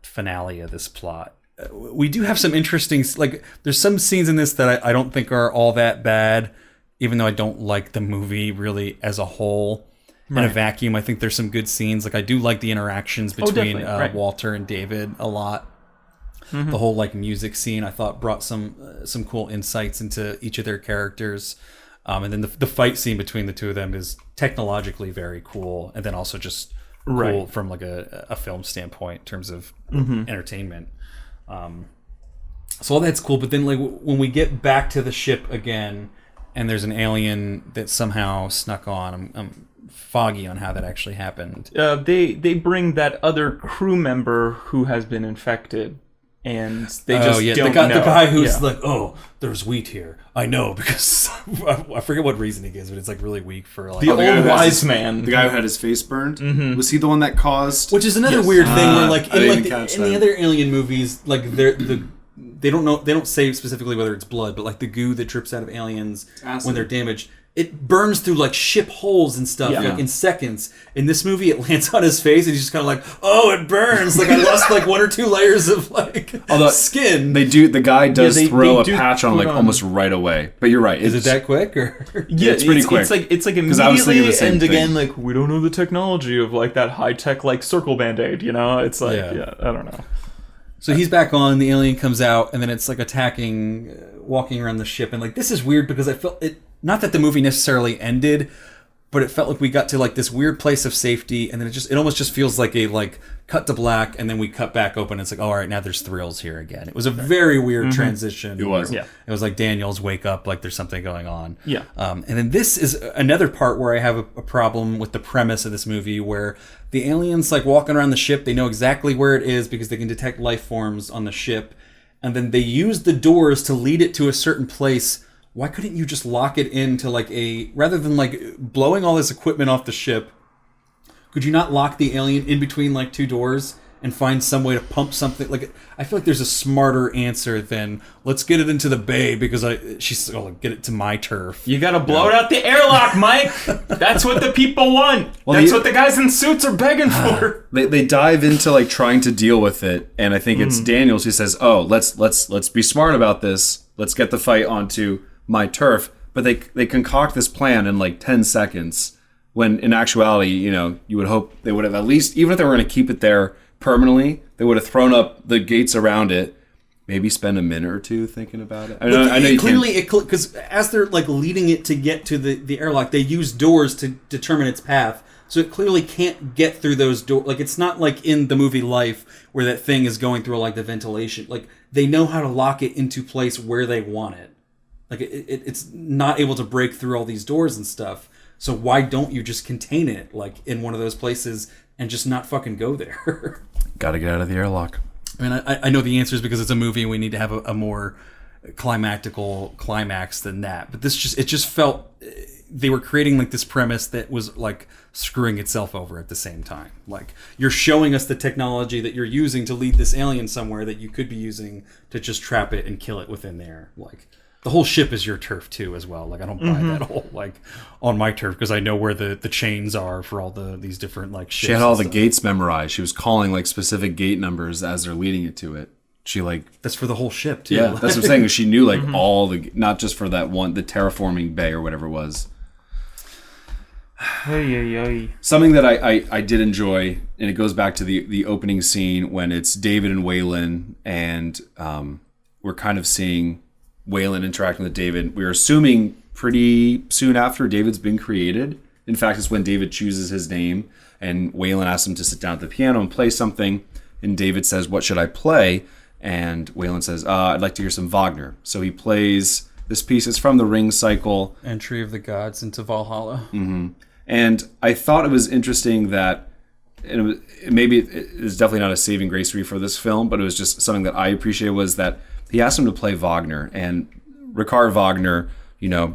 finale of this plot. We do have some interesting, like, there's some scenes in this that I don't think are all that bad, even though I don't like the movie really as a whole. In a vacuum, I think there's some good scenes. Like, I do like the interactions between Walter and David a lot. The whole like music scene I thought brought some cool insights into each of their characters. And then the fight scene between the two of them is technologically very cool, and then also just cool from like a film standpoint in terms of entertainment. So all that's cool, but then like when we get back to the ship again, and there's an alien that somehow snuck on, I'm foggy on how that actually happened. They bring that other crew member who has been infected. And they just don't know. The guy who's like, oh, there's wheat here. I know, because I forget what reason he gives, but it's like really weak for like... The old wise man. The guy who had his face burned? Was he the one that caused... Which is another weird thing where like in the other Alien movies, like they don't say specifically whether it's blood, but like the goo that drips out of aliens when they're damaged, it burns through like ship holes and stuff like in seconds. In this movie, it lands on his face and he's just kind of like, oh, it burns. Like I lost like 1 or 2 layers of like skin. The guy does throw a patch on like almost right away. But you're right. Is it that quick? Or it's pretty quick. It's like immediately, and again, like we don't know the technology of like that high tech like circle band-aid. You know, it's like I don't know. So he's back on. The alien comes out, and then it's like attacking, walking around the ship, and like this is weird because I felt it. Not that the movie necessarily ended, but it felt like we got to like this weird place of safety, and then it almost just feels like a like cut to black, and then we cut back open. And it's like, all right, now there's thrills here again. It was a very weird transition. It was, It was like Daniels wake up, like there's something going on. Yeah. And then this is another part where I have a problem with the premise of this movie, where the aliens like walking around the ship, they know exactly where it is because they can detect life forms on the ship, and then they use the doors to lead it to a certain place. Why couldn't you just lock it into like rather than like blowing all this equipment off the ship, could you not lock the alien in between like 2 doors and find some way to pump something? Like, I feel like there's a smarter answer than let's get it into the bay because get it to my turf. You gotta blow it out the airlock, Mike. That's what the people want. Well, that's what the guys in suits are begging for. They dive into like trying to deal with it, and I think it's Daniels who says, "Oh, let's be smart about this. Let's get the fight onto my turf." But they concoct this plan in like 10 seconds, when in actuality, you know, you would hope they would have at least, even if they were going to keep it there permanently, they would have thrown up the gates around it, maybe spend a minute or 2 thinking about it. I know you clearly, because as they're like leading it to get to the airlock, they use doors to determine its path. So it clearly can't get through those doors. Like, it's not like in the movie Life where that thing is going through like the ventilation. Like, they know how to lock it into place where they want it. Like it's not able to break through all these doors and stuff. So why don't you just contain it like in one of those places and just not fucking go there? Got to get out of the airlock. I mean, I know the answer is because it's a movie and we need to have a more climactical climax than that. But it just felt they were creating like this premise that was like screwing itself over at the same time. Like, you're showing us the technology that you're using to lead this alien somewhere that you could be using to just trap it and kill it within there. Like, the whole ship is your turf too as well. Like, I don't buy that whole like on my turf because I know where the chains are for all these different like ships. She had all the gates memorized. She was calling like specific gate numbers as they're leading it to it. She like that's for the whole ship too. Yeah, that's what I'm saying. She knew like all the, not just for that one, the terraforming bay or whatever it was. Something that I did enjoy, and it goes back to the opening scene when it's David and Waylon, and we're kind of seeing Waylon interacting with David. We're assuming pretty soon after David's been created. In fact, it's when David chooses his name, and Waylon asks him to sit down at the piano and play something, and David says, "What should I play?" And Waylon says, "I'd like to hear some Wagner." So he plays this piece. It's from the Ring Cycle. Entry of the Gods into Valhalla. Mm-hmm. And I thought it was interesting that, and maybe it's definitely not a saving grace for this film, but it was just something that I appreciated, was that he asked him to play Wagner. And Richard Wagner,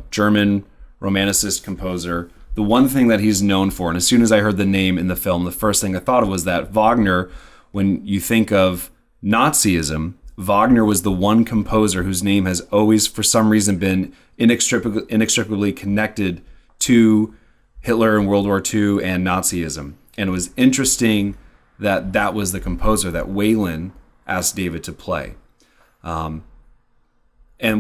German Romanicist composer, the one thing that he's known for, and as soon as I heard the name in the film, the first thing I thought of was that Wagner, when you think of Nazism, Wagner was the one composer whose name has always, for some reason, been inextricably connected to Hitler in World War II and Nazism. And it was interesting that that was the composer that Waylon asked David to play. And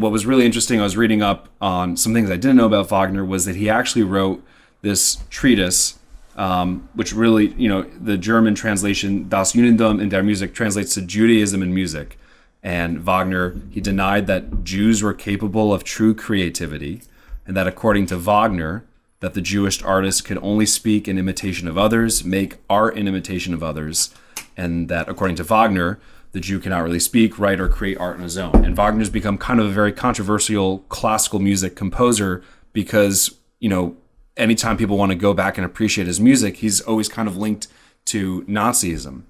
what was really interesting, I was reading up on some things I didn't know about Wagner, was that he actually wrote this treatise, which really, the German translation, Das Judentum in der Musik, translates to Judaism in music. And Wagner, he denied that Jews were capable of true creativity, and that according to Wagner, that the Jewish artist could only speak in imitation of others, make art in imitation of others, and that according to Wagner, the Jew cannot really speak, write, or create art on his own. And Wagner's become kind of a very controversial classical music composer because, anytime people want to go back and appreciate his music, he's always kind of linked to Nazism.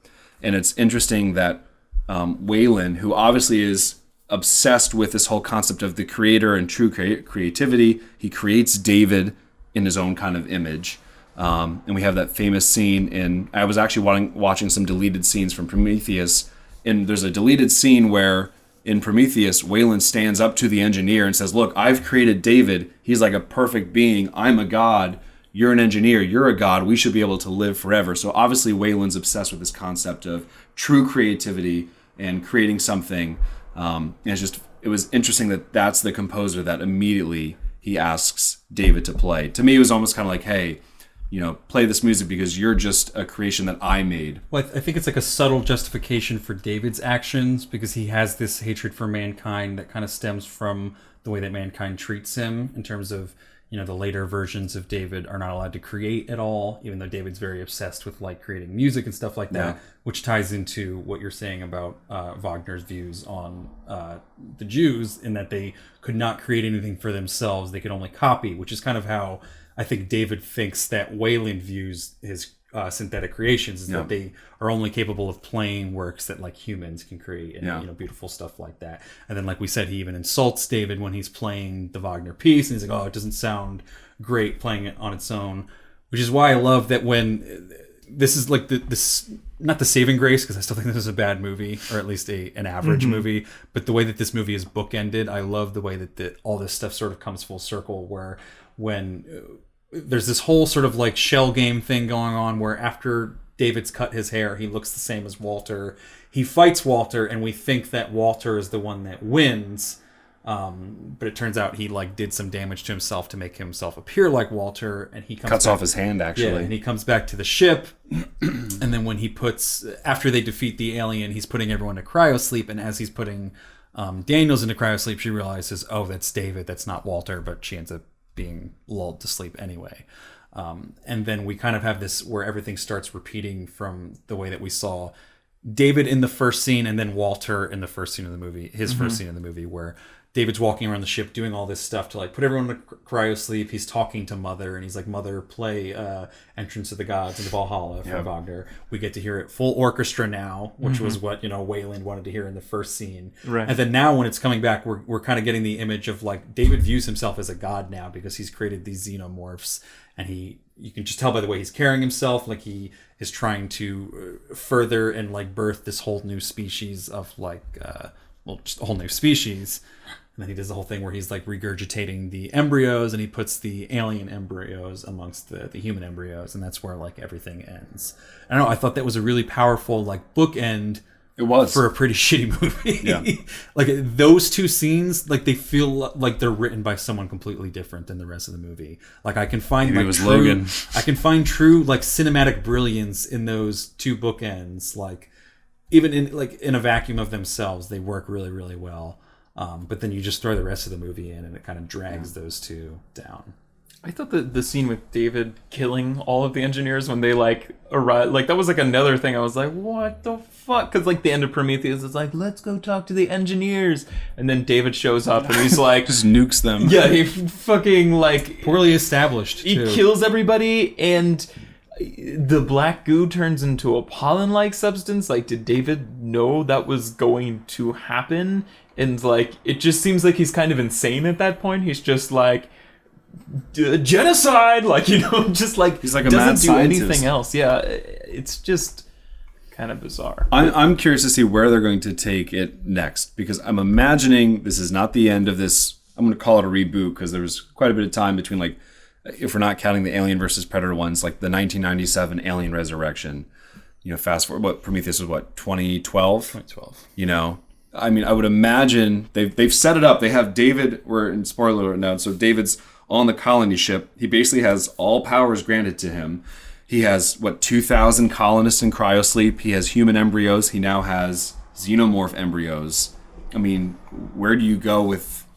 And it's interesting that Waylon, who obviously is obsessed with this whole concept of the creator and true creativity, he creates David in his own kind of image. And we have that famous scene I was actually watching some deleted scenes from Prometheus, and there's a deleted scene where in Prometheus, Waylon stands up to the engineer and says, "Look, I've created David. He's like a perfect being. I'm a god. You're an engineer. You're a god. We should be able to live forever." So obviously Waylon's obsessed with this concept of true creativity and creating something. And it was interesting that that's the composer that immediately he asks David to play. To me, it was almost kind of like, hey, play this music because you're just a creation that I made. Well, I think it's like a subtle justification for David's actions because he has this hatred for mankind that kind of stems from the way that mankind treats him in terms of, the later versions of David are not allowed to create at all, even though David's very obsessed with like creating music and stuff like that, which ties into what you're saying about Wagner's views on the Jews in that they could not create anything for themselves. They could only copy, which is kind of how I think David thinks that Waylon views his synthetic creations, is that they are only capable of playing works that like humans can create and beautiful stuff like that. And then, like we said, he even insults David when he's playing the Wagner piece, and he's like, "Oh, it doesn't sound great playing it on its own," which is why I love that when this is like this not the saving grace, because I still think this is a bad movie, or at least an average movie, but the way that this movie is bookended, I love the way that all this stuff sort of comes full circle, where when there's this whole sort of like shell game thing going on where after David's cut his hair, he looks the same as Walter. He fights Walter, and we think that Walter is the one that wins. But it turns out he like did some damage to himself to make himself appear like Walter, and he cuts off his hand actually. Yeah, and he comes back to the ship, and then when he after they defeat the alien, he's putting everyone to cryosleep, and as he's putting Daniels into cryosleep, she realizes, oh, that's David, that's not Walter, but she ends up being lulled to sleep anyway. And then we kind of have this where everything starts repeating from the way that we saw David in the first scene and then Walter in the first scene of the movie, his first scene in the movie, where David's walking around the ship doing all this stuff to like put everyone to cryo sleep. He's talking to Mother, and he's like, Mother, play Entrance of the Gods into Valhalla from Wagner. We get to hear it full orchestra now, which was what, Wayland wanted to hear in the first scene. Right. And then now when it's coming back, we're kind of getting the image of like David views himself as a god now because he's created these xenomorphs, and you can just tell by the way he's carrying himself, like he is trying to further and like birth this whole new species of like, just a whole new species. And then he does the whole thing where he's like regurgitating the embryos, and he puts the alien embryos amongst the human embryos, and that's where like everything ends. I don't know, I thought that was a really powerful like bookend. It was for a pretty shitty movie. Yeah. Like those two scenes, like they feel like they're written by someone completely different than the rest of the movie. Like I can find Maybe like it was true, Logan. I can find true like cinematic brilliance in those two bookends. Like even in a vacuum of themselves, they work really, really well. But then you just throw the rest of the movie in, and it kind of drags those two down. I thought the scene with David killing all of the engineers when they like arrive, like that was like another thing. I was like, what the fuck? Because like the end of Prometheus is like, let's go talk to the engineers, and then David shows up and he's like, just nukes them. yeah, he fucking like Poorly established. he too. kills everybody, and the black goo turns into a pollen-like substance. Like, did David know that was going to happen? And like, it just seems like he's kind of insane at that point. He's just like, genocide, like, just like He's like a doesn't mad do scientist. anything else. Yeah, it's just kind of bizarre. I'm curious to see where they're going to take it next, because I'm imagining this is not the end of this. I'm going to call it a reboot, because there was quite a bit of time between, like, if we're not counting the Alien versus Predator ones, like the 1997 Alien Resurrection. Fast forward, what Prometheus was, what, 2012? 2012. I mean, I would imagine they've set it up. They have David. We're in spoiler alert now, so David's on the colony ship. He basically has all powers granted to him. He has 2,000 colonists in cryosleep. He has human embryos. He now has xenomorph embryos. I mean, where do you go with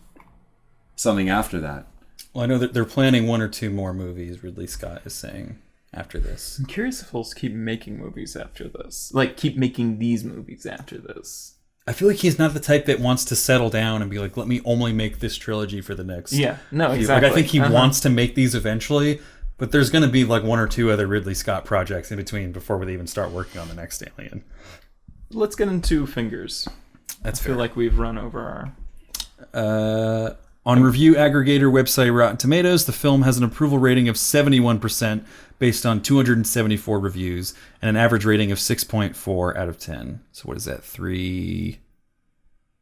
something after that? Well, I know that they're planning one or two more movies, Ridley Scott is saying, after this. I'm curious if he'll keep making movies after this. Like, keep making these movies after this. I feel like he's not the type that wants to settle down and be like, let me only make this trilogy for the next. Yeah, no, few. exactly. Like, I think he wants to make these eventually, but there's going to be like one or two other Ridley Scott projects in between before we even start working on the next Alien. Let's get into Fingers. That's I feel like we've run over our... On review aggregator website Rotten Tomatoes, the film has an approval rating of 71% based on 274 reviews and an average rating of 6.4 out of 10. So what is that? Three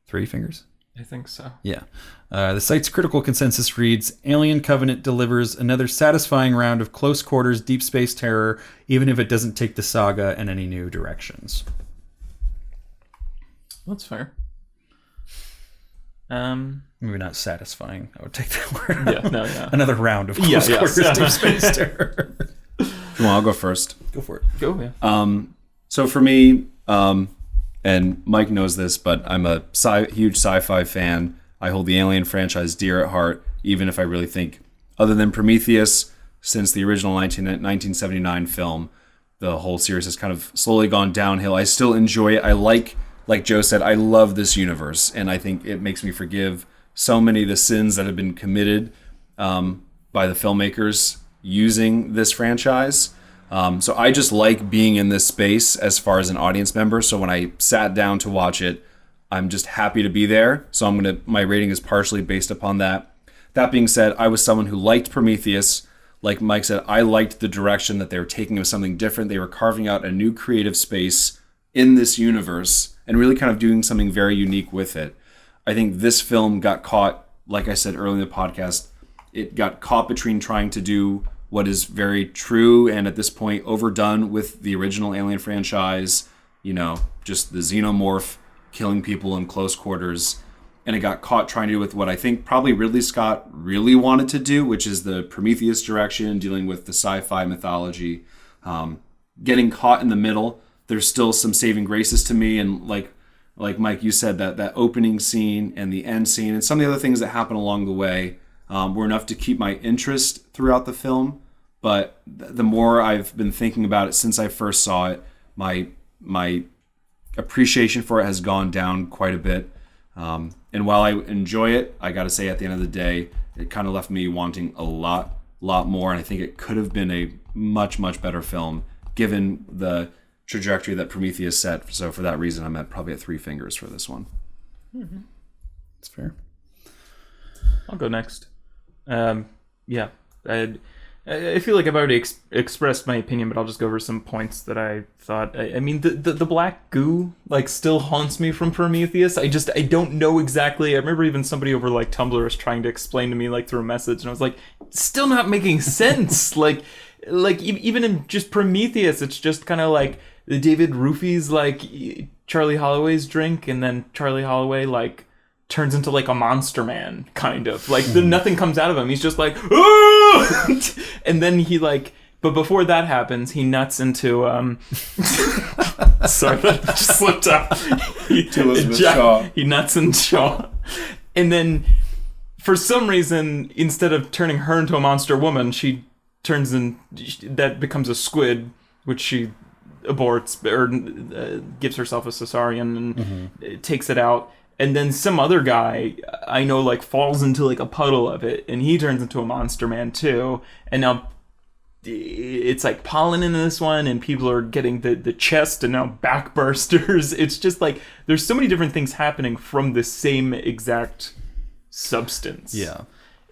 fingers? I think so. Yeah. The site's critical consensus reads, Alien Covenant delivers another satisfying round of close quarters deep space terror, even if it doesn't take the saga in any new directions. That's fair. Maybe not satisfying. I would take that word. Yeah, no, yeah. Another round of close quarters yeah. deep space terror. Well, I'll go first. Go for it. Go, yeah. So for me, and Mike knows this, but I'm a huge sci-fi fan. I hold the Alien franchise dear at heart, even if I really think, other than Prometheus, since the original 1979 film, the whole series has kind of slowly gone downhill. I still enjoy it. I like Joe said, I love this universe, and I think it makes me forgive so many of the sins that have been committed by the filmmakers using this franchise. So I just like being in this space as far as an audience member. So when I sat down to watch it, I'm just happy to be there. So my rating is partially based upon that. That being said, I was someone who liked Prometheus. Like Mike said, I liked the direction that they were taking with something different. They were carving out a new creative space in this universe and really kind of doing something very unique with it. I think this film got caught, like I said earlier in the podcast, it got caught between trying to do what is very true and at this point overdone with the original Alien franchise, just the xenomorph killing people in close quarters. And it got caught trying to do with what I think probably Ridley Scott really wanted to do, which is the Prometheus direction, dealing with the sci-fi mythology. Getting caught in the middle, there's still some saving graces to me, and like Mike, you said, that opening scene and the end scene and some of the other things that happen along the way were enough to keep my interest throughout the film. But the more I've been thinking about it since I first saw it, my appreciation for it has gone down quite a bit. And while I enjoy it, I got to say at the end of the day, it kind of left me wanting a lot more. And I think it could have been a much better film given the trajectory that Prometheus set. So for that reason, I'm probably at 3 fingers for this one. That's fair. I'll go next. Yeah, I feel like I've already expressed my opinion, but I'll just go over some points that I thought. I mean, the black goo like still haunts me from Prometheus. I don't know exactly. I remember even somebody over like Tumblr was trying to explain to me like through a message, and I was like, still not making sense. like even in just Prometheus, it's just kind of like the David roofies like Charlie Holloway's drink, and then Charlie Holloway like turns into like a monster man, kind of like nothing comes out of him. He's just like, "Ooh!" And then he like, but before that happens, he nuts into sorry, that just slipped out. He nuts in Shaw, and then for some reason, instead of turning her into a monster woman, she turns in that becomes a squid, which she aborts or gives herself a cesarean and takes it out. And then some other guy I know like falls into like a puddle of it, and he turns into a monster man too. And now it's like pollen in this one, and people are getting the chest and now backbursters. It's just like there's so many different things happening from the same exact substance. Yeah.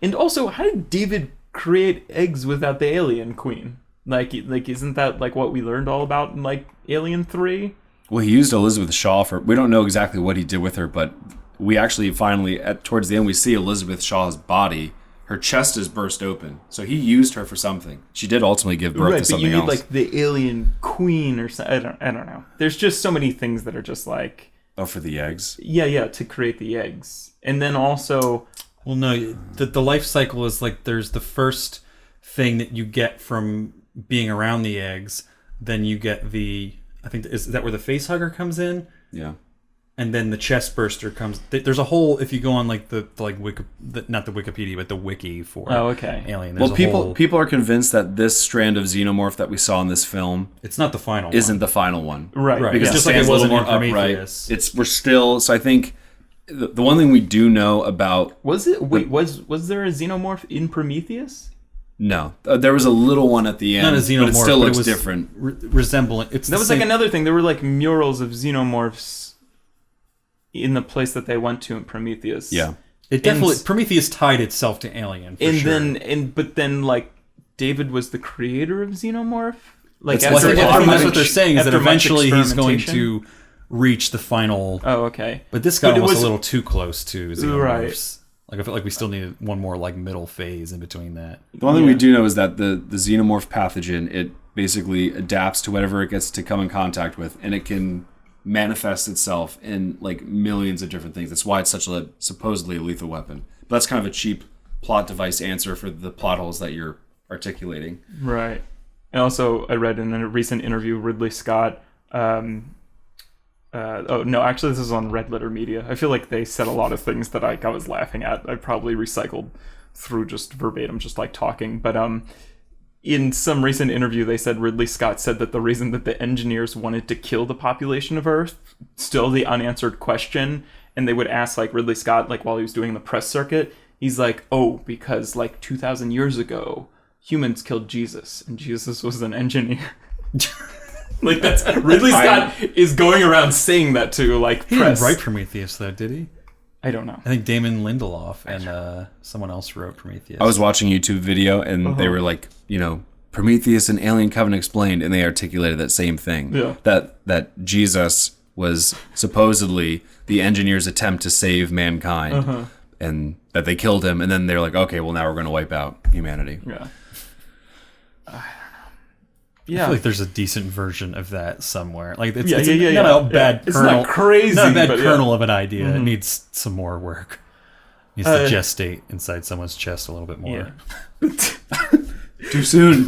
And also, how did David create eggs without the alien queen? Like isn't that like what we learned all about in like Alien 3? Well, he used Elizabeth Shaw for. We don't know exactly what he did with her, but we actually finally, towards the end, we see Elizabeth Shaw's body. Her chest is burst open, so he used her for something. She did ultimately give birth to something else. Right, but you need like the alien queen or something. I don't know. There's just so many things that are just like. Oh, for the eggs. Yeah, to create the eggs, and then also. Well, no, the life cycle is like there's the first thing that you get from being around the eggs, then you get the. I think is that where the face hugger comes in? Yeah. And then the chest burster comes. There's a whole. If you go on like the not the Wikipedia, but the wiki for Alien. Well, people are convinced that this strand of xenomorph that we saw in this film, it's not the final. Isn't the final one? Right. Because just it like it stands a little wasn't more in upright. Prometheus. We're still. So I think the one thing we do know about was there a xenomorph in Prometheus? No, there was a little one at the end. Not a xenomorph, but it still looks was different. Resembling. That was like another thing. There were like murals of xenomorphs in the place that they went to in Prometheus. Yeah, it definitely Prometheus tied itself to Alien. But then like David was the creator of xenomorph. Like that's what they're saying is that eventually he's going to reach the final. Oh, okay. But this got almost a little too close to xenomorphs. Right. Like I felt like we still needed one more like middle phase in between that. The one thing we do know is that the xenomorph pathogen, it basically adapts to whatever it gets to come in contact with, and it can manifest itself in like millions of different things. That's why it's such a supposedly lethal weapon. But that's kind of a cheap plot device answer for the plot holes that you're articulating. Right. And also, I read in a recent interview, Ridley Scott. Actually, this is on Red Letter Media. I feel like they said a lot of things that I was laughing at. I probably recycled through just verbatim, just like talking. But in some recent interview, they said Ridley Scott said that the reason that the engineers wanted to kill the population of Earth, still the unanswered question, and they would ask like Ridley Scott, like while he was doing the press circuit, he's like, oh, because like 2,000 years ago, humans killed Jesus, and Jesus was an engineer. Like that's Ridley Scott is going around saying that to like he press. didn't write Prometheus though, did he? I don't know. I think Damon Lindelof and someone else wrote Prometheus. I was watching a YouTube video and they were like, Prometheus and Alien Covenant explained, and they articulated that same thing. Yeah. That Jesus was supposedly the engineer's attempt to save mankind, and that they killed him, and then they're like, okay, well now we're going to wipe out humanity. Yeah. I feel like there's a decent version of that somewhere. Like it's not a bad it's kernel. Not crazy, not a bad but kernel of an idea. It needs some more work. It needs to gestate inside someone's chest a little bit more. Yeah. Too soon.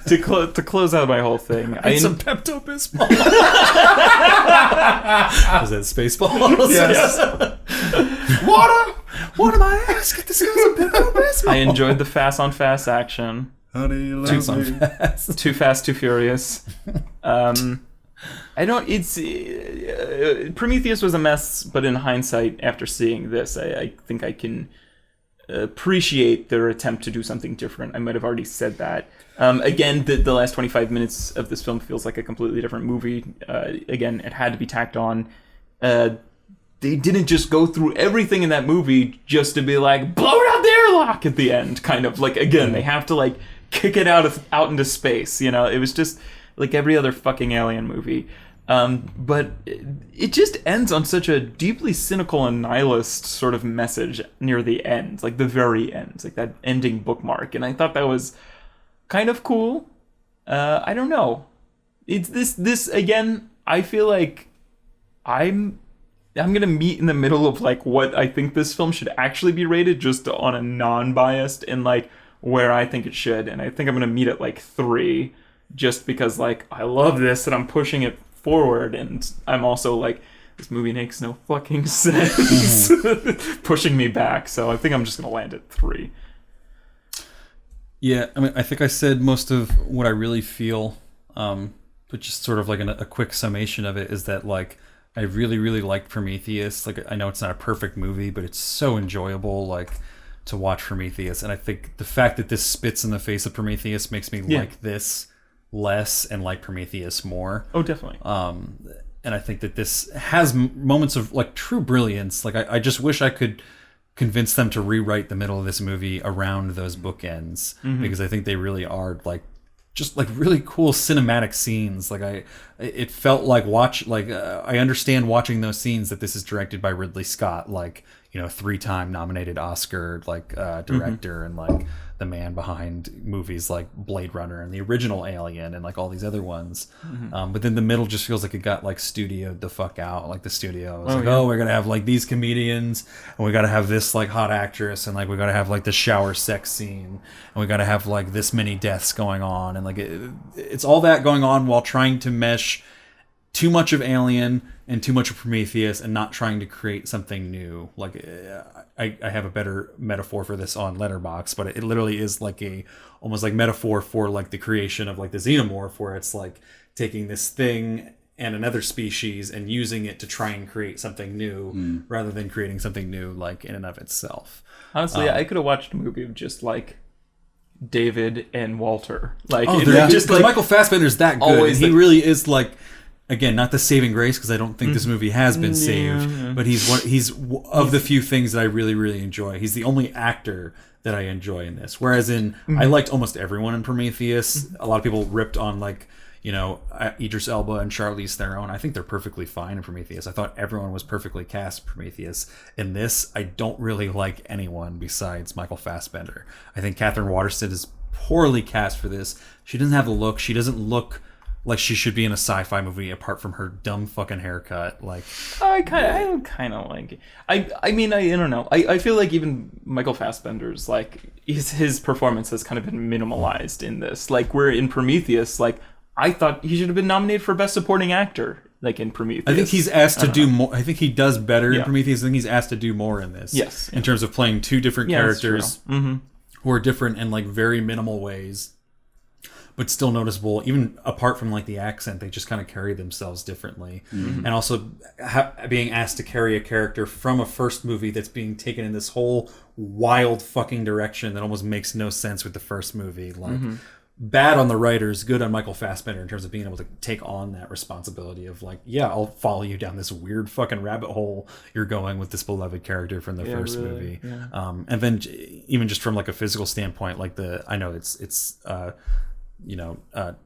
to close out my whole thing, I need some Pepto-Bismol. Was that Spaceballs? Yes. Water my ass. Get this guy some Pepto-Bismol. I enjoyed the fast on fast action. Too fast, Too Fast, Too Furious. I don't. It's Prometheus was a mess, but in hindsight, after seeing this, I think I can appreciate their attempt to do something different. I might have already said that. Again, the last 25 minutes of this film feels like a completely different movie. Again, it had to be tacked on. They didn't just go through everything in that movie just to be like, blow it out the airlock at the end, kind of. Like, again, they have to, like, kick it out into space, you know? It was just like every other fucking Alien movie. But it just ends on such a deeply cynical and nihilist sort of message near the end, like the very end, like that ending bookmark. And I thought that was kind of cool. I don't know. It's this again, I feel like I'm gonna meet in the middle of like what I think this film should actually be rated, just on a non-biased and like where I think it should. And I think I'm gonna meet at like 3, just because like I love this and I'm pushing it forward, and I'm also like, this movie makes no fucking sense. Pushing me back. So I think I'm just gonna land at 3. Yeah, I mean, I think I said most of what I really feel, but just sort of like a quick summation of it is that, like, I really, really liked Prometheus. Like, I know it's not a perfect movie, but it's so enjoyable, like, to watch Prometheus. And I think the fact that this spits in the face of Prometheus makes me like this less and like Prometheus more. Oh, definitely. And I think that this has moments of, like, true brilliance. Like, I just wish I could convince them to rewrite the middle of this movie around those bookends, because I think they really are, like, just like really cool cinematic scenes. Like it felt like I understand watching those scenes that this is directed by Ridley Scott, like, you know, 3-time nominated Oscar director, and like the man behind movies like Blade Runner and the original Alien and like all these other ones. But then the middle just feels like it got like studioed the fuck out. Like the studio was oh, we're gonna have like these comedians, and we gotta have this like hot actress, and like we gotta have like the shower sex scene, and we gotta have like this many deaths going on, and like it's all that going on while trying to mesh too much of Alien and too much of Prometheus, and not trying to create something new. Like, I have a better metaphor for this on Letterboxd, but it literally is like almost like metaphor for like the creation of like the xenomorph, where it's like taking this thing and another species and using it to try and create something new, rather than creating something new like in and of itself. Honestly, I could have watched a movie of just like David and Walter. Like, just like Michael Fassbender's that good. And he really is like, again, not the saving grace, because I don't think this movie has been saved, but he's of the few things that I really, really enjoy. He's the only actor that I enjoy in this. Whereas I liked almost everyone in Prometheus. A lot of people ripped on, like, you know, Idris Elba and Charlize Theron. I think they're perfectly fine in Prometheus. I thought everyone was perfectly cast in Prometheus. In this, I don't really like anyone besides Michael Fassbender. I think Catherine Waterston is poorly cast for this. She doesn't have the look. She doesn't look like she should be in a sci-fi movie, apart from her dumb fucking haircut. Like, I kind of like it. I mean, I don't know. I feel like even Michael Fassbender's, like, his performance has kind of been minimalized in this. Like, where in Prometheus, like, I thought he should have been nominated for Best Supporting Actor, like, in Prometheus. I think he's asked to do more. I think he does better in Prometheus. I think he's asked to do more in this. Yes. In terms of playing two different characters who are different in, like, very minimal ways, but still noticeable. Even apart from, like, the accent, they just kind of carry themselves differently. And also being asked to carry a character from a first movie that's being taken in this whole wild fucking direction that almost makes no sense with the first movie. Like, bad on the writers, good on Michael Fassbender in terms of being able to take on that responsibility of, like, yeah, I'll follow you down this weird fucking rabbit hole you're going with this beloved character from the first movie. And then even just from, like, a physical standpoint, like, I know it's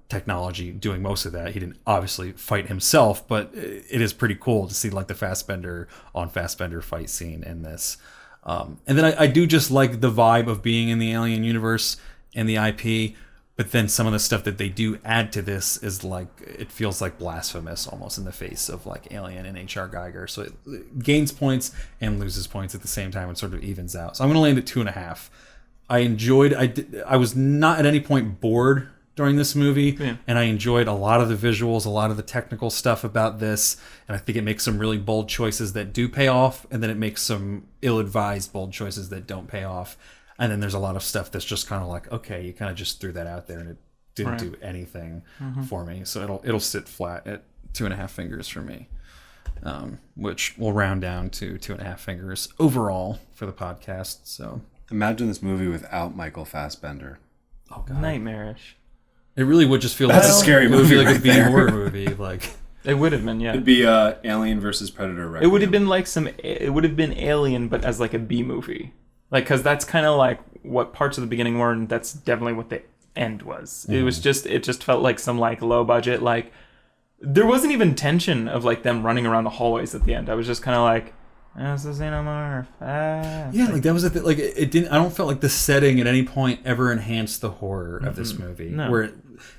technology doing most of that. He didn't obviously fight himself, but it is pretty cool to see, like, the Fassbender on Fassbender fight scene in this. And then I do just like the vibe of being in the Alien universe and the IP, but then some of the stuff that they do add to this is, like, it feels like blasphemous almost in the face of, like, Alien and H.R. Geiger. So it gains points and loses points at the same time. It sort of evens out. So I'm going to land at 2.5. I was not at any point bored during this movie, and I enjoyed a lot of the visuals, a lot of the technical stuff about this, and I think it makes some really bold choices that do pay off, and then it makes some ill-advised bold choices that don't pay off. And then there's a lot of stuff that's just kind of like, okay, you kind of just threw that out there and it didn't do anything for me. So it'll sit flat at 2.5 fingers for me. which will round down to 2.5 fingers overall for the podcast. So Imagine this movie without Michael Fassbender. oh god, Nightmarish. it really would just feel That's like a scary it would movie feel like right a B there. horror movie. Like It would have been, yeah. It'd be Alien versus Predator. It would have been like it would have been Alien, but as like a B movie. Like, because that's kind of like what parts of the beginning were, and that's definitely what the end was. It was it just felt like some like low budget, like there wasn't even tension of like them running around the hallways at the end. I was just kind of like, "This is xenomorph." yeah, like that was like it didn't. I don't feel like the setting at any point ever enhanced the horror of this movie. No. Where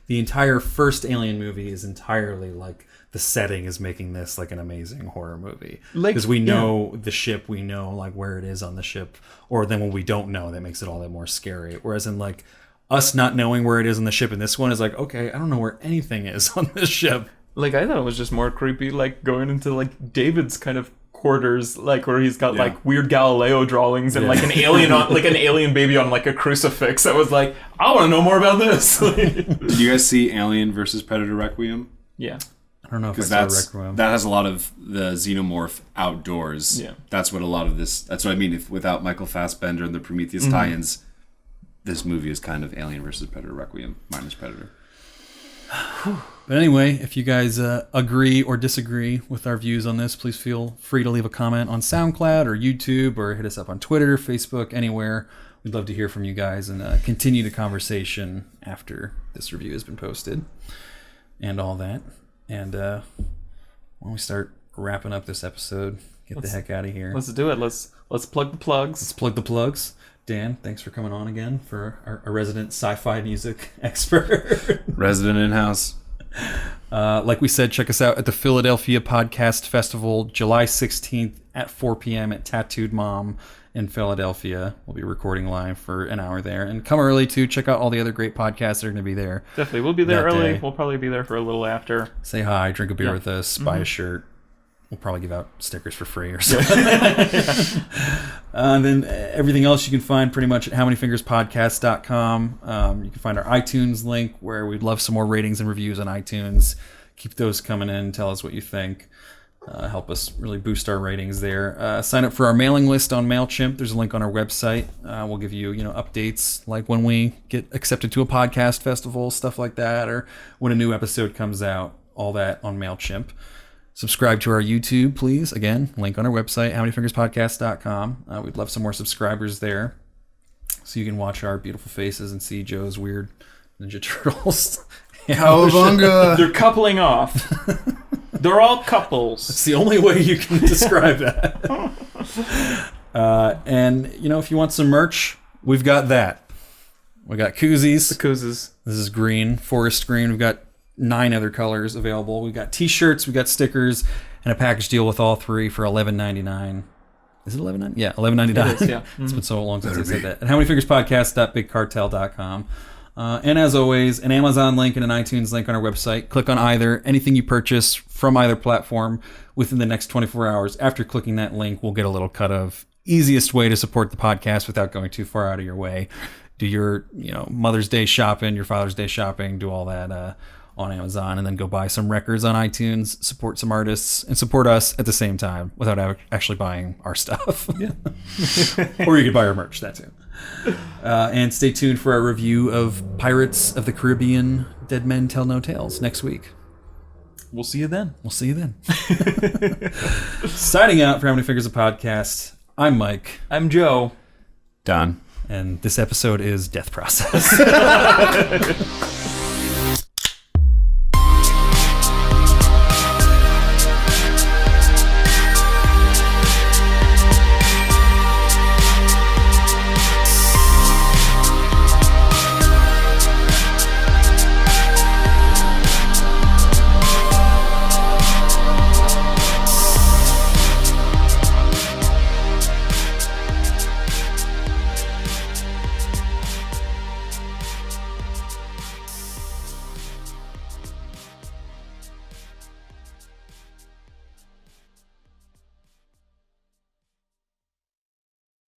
the entire first Alien movie is entirely like the setting is making this like an amazing horror movie Like, because we know the ship, we know like where it is on the ship, or then when we don't know, that makes it all that more scary. Whereas in like us not knowing where it is on the ship in this one is like, okay, I don't know where anything is on this ship. Like, I thought it was just more creepy, like going into like David's kind of quarters, like where he's got like weird Galileo drawings and like an alien on like an alien baby on like a crucifix. I was like, I want to know more about this. Did you guys see Alien versus Predator Requiem? Yeah. I don't know if Because that's Requiem. that has a lot of the xenomorph outdoors. Yeah. That's what a lot of this. That's what I mean. If without Michael Fassbender and the Prometheus tie-ins, this movie is kind of Alien versus Predator Requiem minus Predator. But anyway, if you guys agree or disagree with our views on this, please feel free to leave a comment on SoundCloud or YouTube, or hit us up on Twitter, Facebook, anywhere. We'd love to hear from you guys and continue the conversation after this review has been posted and all that. And when we start wrapping up this episode, get the heck out of here. Let's do it. Let's plug the plugs. Let's plug the plugs. Dan, thanks for coming on again for our resident sci-fi music expert. Resident in-house. Like we said, check us out at the Philadelphia Podcast Festival, July 16th at 4 p.m. at Tattooed Mom in Philadelphia. We'll be recording live for an hour there. And come early, too. Check out all the other great podcasts that are going to be there. Definitely. We'll be there that early. day. We'll probably be there for a little after. Say hi, drink a beer Yeah. with us, buy a shirt. We'll probably give out stickers for free or something. And then everything else you can find pretty much at howmanyfingerspodcast.com. You can find our iTunes link where we'd love some more ratings and reviews on iTunes. Keep those coming in. Tell us what you think. Help us really boost our ratings there. Sign up for our mailing list on MailChimp. There's a link on our website. We'll give you, updates like when we get accepted to a podcast festival, stuff like that, or when a new episode comes out. All that on MailChimp. Subscribe to our YouTube, please. Again, link on our website, howmanyfingerspodcast.com. We'd love some more subscribers there, so you can watch our beautiful faces and see Joe's weird Ninja Turtles. Cowabunga! They're coupling off. They're all couples. It's the only way you can describe that. And, if you want some merch, we've got that. We got koozies. The koozes. This is green, forest green. We've got 9 other colors available. We've got t-shirts, we've got stickers, and a package deal with all 3 for $11.99. Is it $11.99? Yeah, $11.99. It is, yeah. It's been so long since I said that. And howmanyfingerspodcast.bigcartel.com. And as always, an Amazon link and an iTunes link on our website. Click on either. Anything you purchase from either platform within the next 24 hours, after clicking that link, we'll get a little cut of. Easiest way to support the podcast without going too far out of your way. Do your, Mother's Day shopping, your Father's Day shopping, do all that on Amazon, and then go buy some records on iTunes, support some artists, and support us at the same time without actually buying our stuff. Yeah. Or you could buy our merch, that too. And stay tuned for our review of Pirates of the Caribbean Dead Men Tell No Tales next week. We'll see you then. We'll see you then. Signing out for How Many Fingers a Podcast, I'm Mike. I'm Joe. Done. And this episode is Death Process.